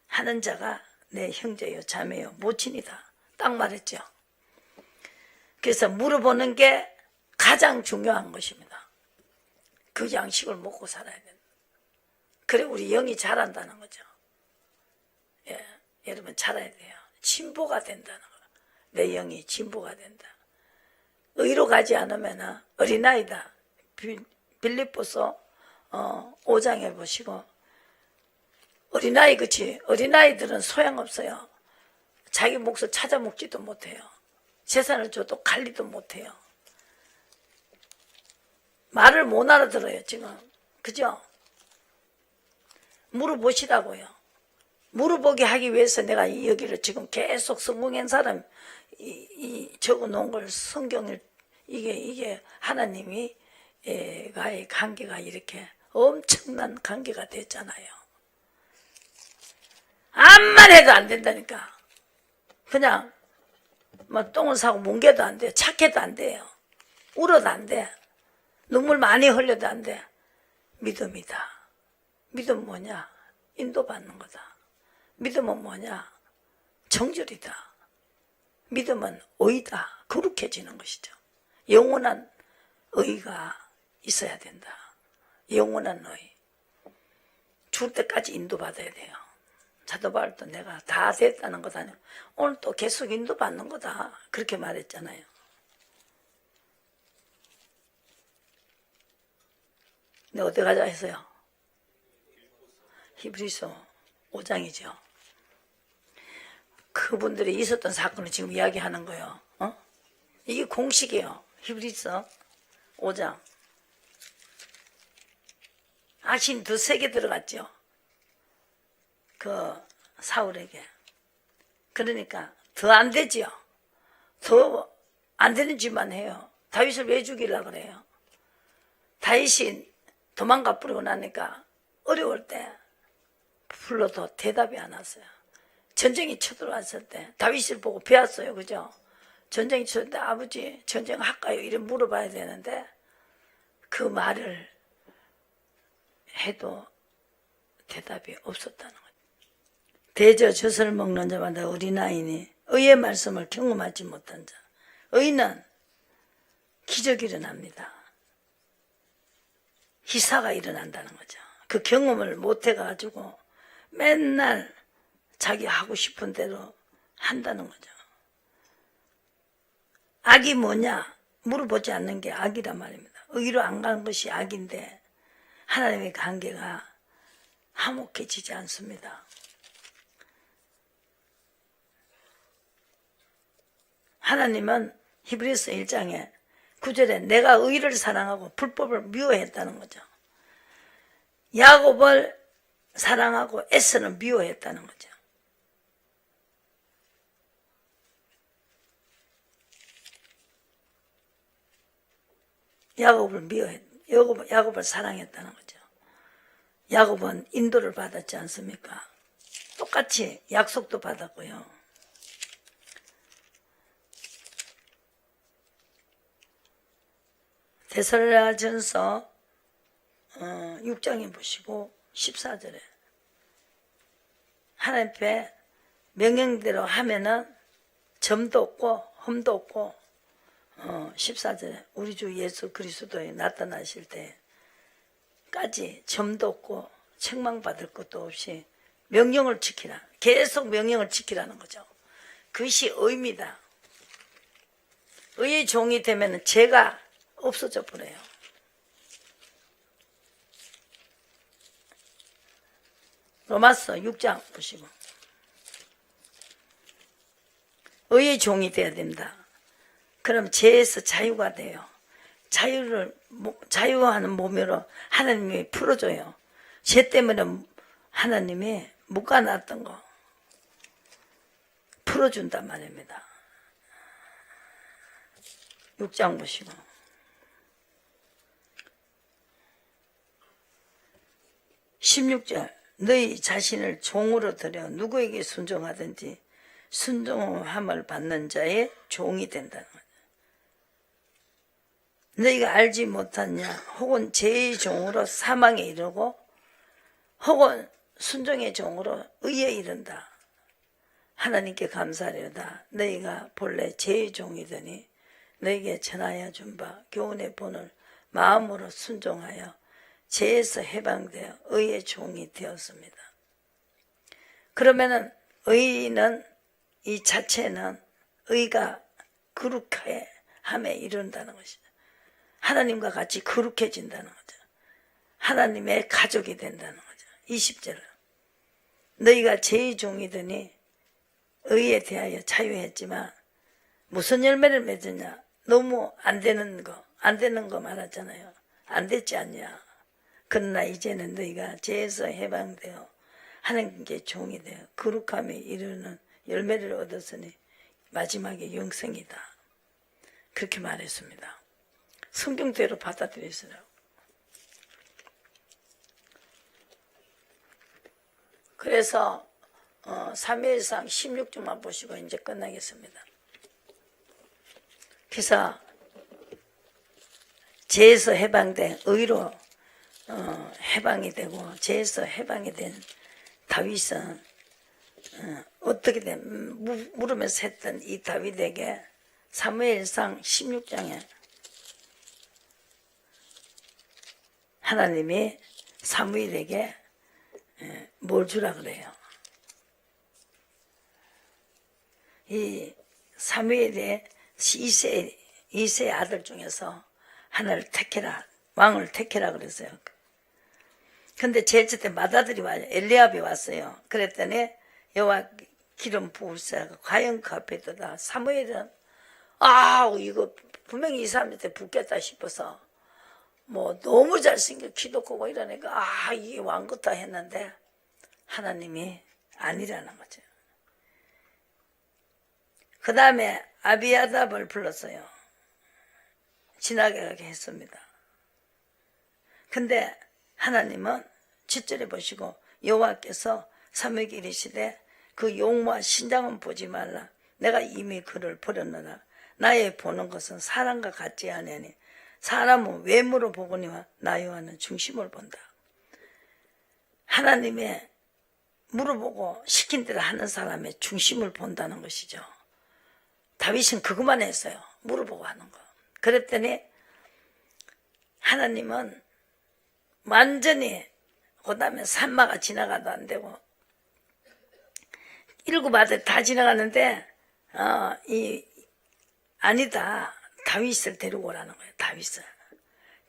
하는 자가 내 형제요 자매요 모친이다. 딱 말했죠. 그래서 물어보는 게 가장 중요한 것입니다. 그 양식을 먹고 살아야 된다. 그래 우리 영이 자란다는 거죠. 예, 여러분 자라야 돼요. 진보가 된다는 거. 내 영이 진보가 된다. 의로 가지 않으면 어린아이다. 빌립보서 5장에 보시고 어린아이 그치 어린아이들은 소용없어요. 자기 몫을 찾아 먹지도 못해요. 재산을 줘도 관리도 못해요. 말을 못 알아들어요 지금. 그죠? 물어보시라고요. 물어보게 하기 위해서 내가 여기를 지금 계속 성공한 사람 적어 놓은 걸 성경을 이게 하나님이 가의 관계가 이렇게 엄청난 관계가 됐잖아요. 암만 해도 안 된다니까. 그냥 뭐 똥을 싸고 뭉개도 안 돼요. 착해도 안 돼요. 울어도 안 돼. 눈물 많이 흘려도 안 돼. 믿음이다. 믿음 뭐냐? 인도받는 거다. 믿음은 뭐냐? 정절이다. 믿음은 의다. 거룩해지는 것이죠. 영원한 의가 있어야 된다. 영원한 의. 죽을 때까지 인도받아야 돼요. 사도 바울도 내가 다 됐다는 거다. 오늘 또 계속 인도받는 거다. 그렇게 말했잖아요. 근데 어디 가자 했어요? 히브리서 5장이죠. 그분들이 있었던 사건을 지금 이야기하는 거예요. 이게 공식이에요. 히브리서 5장. 악신 더 세게 들어갔죠. 그 사울에게. 그러니까 더 안 되지요. 더 안 되는 짓만 해요. 다윗을 왜 죽이려고 그래요? 다윗이 도망가 버리고 나니까 어려울 때 불러도 대답이 안 왔어요. 전쟁이 쳐들어왔을 때 다윗을 보고 배웠어요. 그죠? 전쟁이 쳐들 때 아버지 전쟁 할까요? 이래 물어봐야 되는데 그 말을 해도 대답이 없었다는 거죠. 대저 젖을 먹는 자마다 어린아이니 의의 말씀을 경험하지 못한 자. 의는 기적이 일어납니다. 희사가 일어난다는 거죠. 그 경험을 못 해가지고 맨날 자기 하고 싶은 대로 한다는 거죠. 악이 뭐냐? 물어보지 않는 게 악이란 말입니다. 의로 안 가는 것이 악인데 하나님의 관계가 화목해지지 않습니다. 하나님은 히브리서 1장에 9절에 내가 의를 사랑하고 불법을 미워했다는 거죠. 야곱을 사랑하고 에서는 미워했다는 거죠. 야곱을 사랑했다는 거죠. 야곱은 인도를 받았지 않습니까? 똑같이 약속도 받았고요. 데살로니가전서 6장에 보시고 14절에 하나님 앞에 명령대로 하면은 점도 없고 흠도 없고 14절에 우리 주 예수 그리스도에 나타나실 때까지 점도 없고 책망받을 것도 없이 명령을 지키라. 계속 명령을 지키라는 거죠. 그것이 의입니다. 의의 종이 되면 죄가 없어져 버려요. 로마서 6장 보시고 의의 종이 되어야 됩니다. 그럼 죄에서 자유가 돼요. 자유하는 몸으로 하나님이 풀어줘요. 죄 때문에 하나님이 묶어놨던 거 풀어준단 말입니다. 6장 보시고 16절 너희 자신을 종으로 들여 누구에게 순종하든지 순종함을 받는 자의 종이 된다는 거죠. 너희가 알지 못하냐 혹은 죄의 종으로 사망에 이르고 혹은 순종의 종으로 의에 이른다. 하나님께 감사하려다. 너희가 본래 죄의 종이더니 너희에게 전하여 준 바 교훈의 본을 마음으로 순종하여 죄에서 해방되어 의의 종이 되었습니다. 그러면은 의는 이 자체는 의가 거룩함에 이른다는 것이죠. 하나님과 같이 거룩해진다는 거죠. 하나님의 가족이 된다는 거죠. 20절 너희가 죄의 종이더니 의에 대하여 자유했지만 무슨 열매를 맺었냐? 너무 안 되는 거 말하잖아요. 안 됐지 않냐? 그러나 이제는 너희가 죄에서 해방되어 하나님께 종이 되어 거룩함에 이르는 열매를 얻었으니 마지막에 영생이다. 그렇게 말했습니다. 성경대로 받아들이시라고. 그래서 사무엘상 16장만 보시고 이제 끝나겠습니다. 그래서 죄에서 해방된 의로 해방이 되고 죄에서 해방이 된 다윗은 어떻게 된 물으면서 했던 이 다윗에게 사무엘상 16장에 하나님이 사무엘에게 뭘 주라 그래요? 이 사무엘의 이세 아들 중에서 하나를 택해라, 왕을 택해라 그랬어요. 근데 제일 때 맏아들이 와요. 엘리압이 왔어요. 그랬더니 여호와 기름 부으시라고 과연 그 앞에다가 사무엘은 이거 분명히 이 사람한테 붓겠다 싶어서 뭐 너무 잘생겨 키도 크고 이러니까 이게 왕 같다 했는데 하나님이 아니라는 거죠. 그 다음에 아비아답을 불렀어요. 지나게 가게 했습니다. 근데 하나님은 7절에 보시고 여호와께서 사무엘에게 이르시되 그 용모와 신장은 보지 말라. 내가 이미 그를 버렸노라. 나의 보는 것은 사람과 같지 아니하니 사람은 외모로 보거니와 나 여호와는 중심을 본다. 하나님의 물어보고 시킨 대로 하는 사람의 중심을 본다는 것이죠. 다윗은 그것만 했어요. 물어보고 하는 거. 그랬더니 하나님은 완전히 그 다음에 산마가 지나가도 안 되고 7 아들 다 지나가는데 아니다. 다윗을 데리고 오라는 거예요.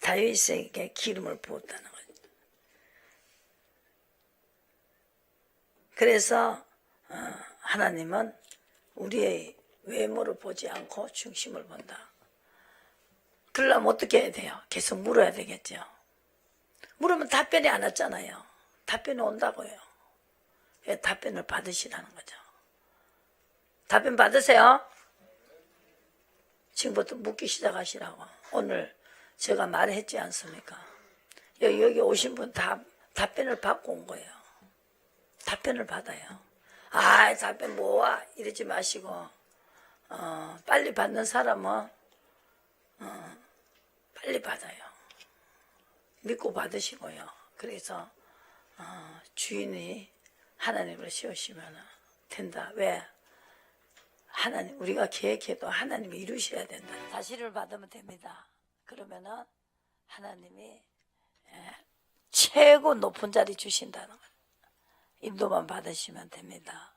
다윗에게 기름을 부었다는 거예요. 그래서 하나님은 우리의 외모를 보지 않고 중심을 본다. 그러려면 어떻게 해야 돼요? 계속 물어야 되겠죠. 물으면 답변이 안 왔잖아요. 답변이 온다고요. 답변을 받으시라는 거죠. 답변 받으세요. 지금부터 묻기 시작하시라고. 오늘 제가 말했지 않습니까? 여기 오신 분 다 답변을 받고 온 거예요. 답변을 받아요. 답변 뭐와? 이러지 마시고 빨리 받는 사람은 빨리 받아요. 믿고 받으시고요. 그래서 주인이 하나님을 세우시면 된다. 왜? 하나님, 우리가 계획해도 하나님이 이루셔야 된다. 다시를 받으면 됩니다. 그러면은 하나님이 최고 높은 자리 주신다는 거예요. 인도만 받으시면 됩니다.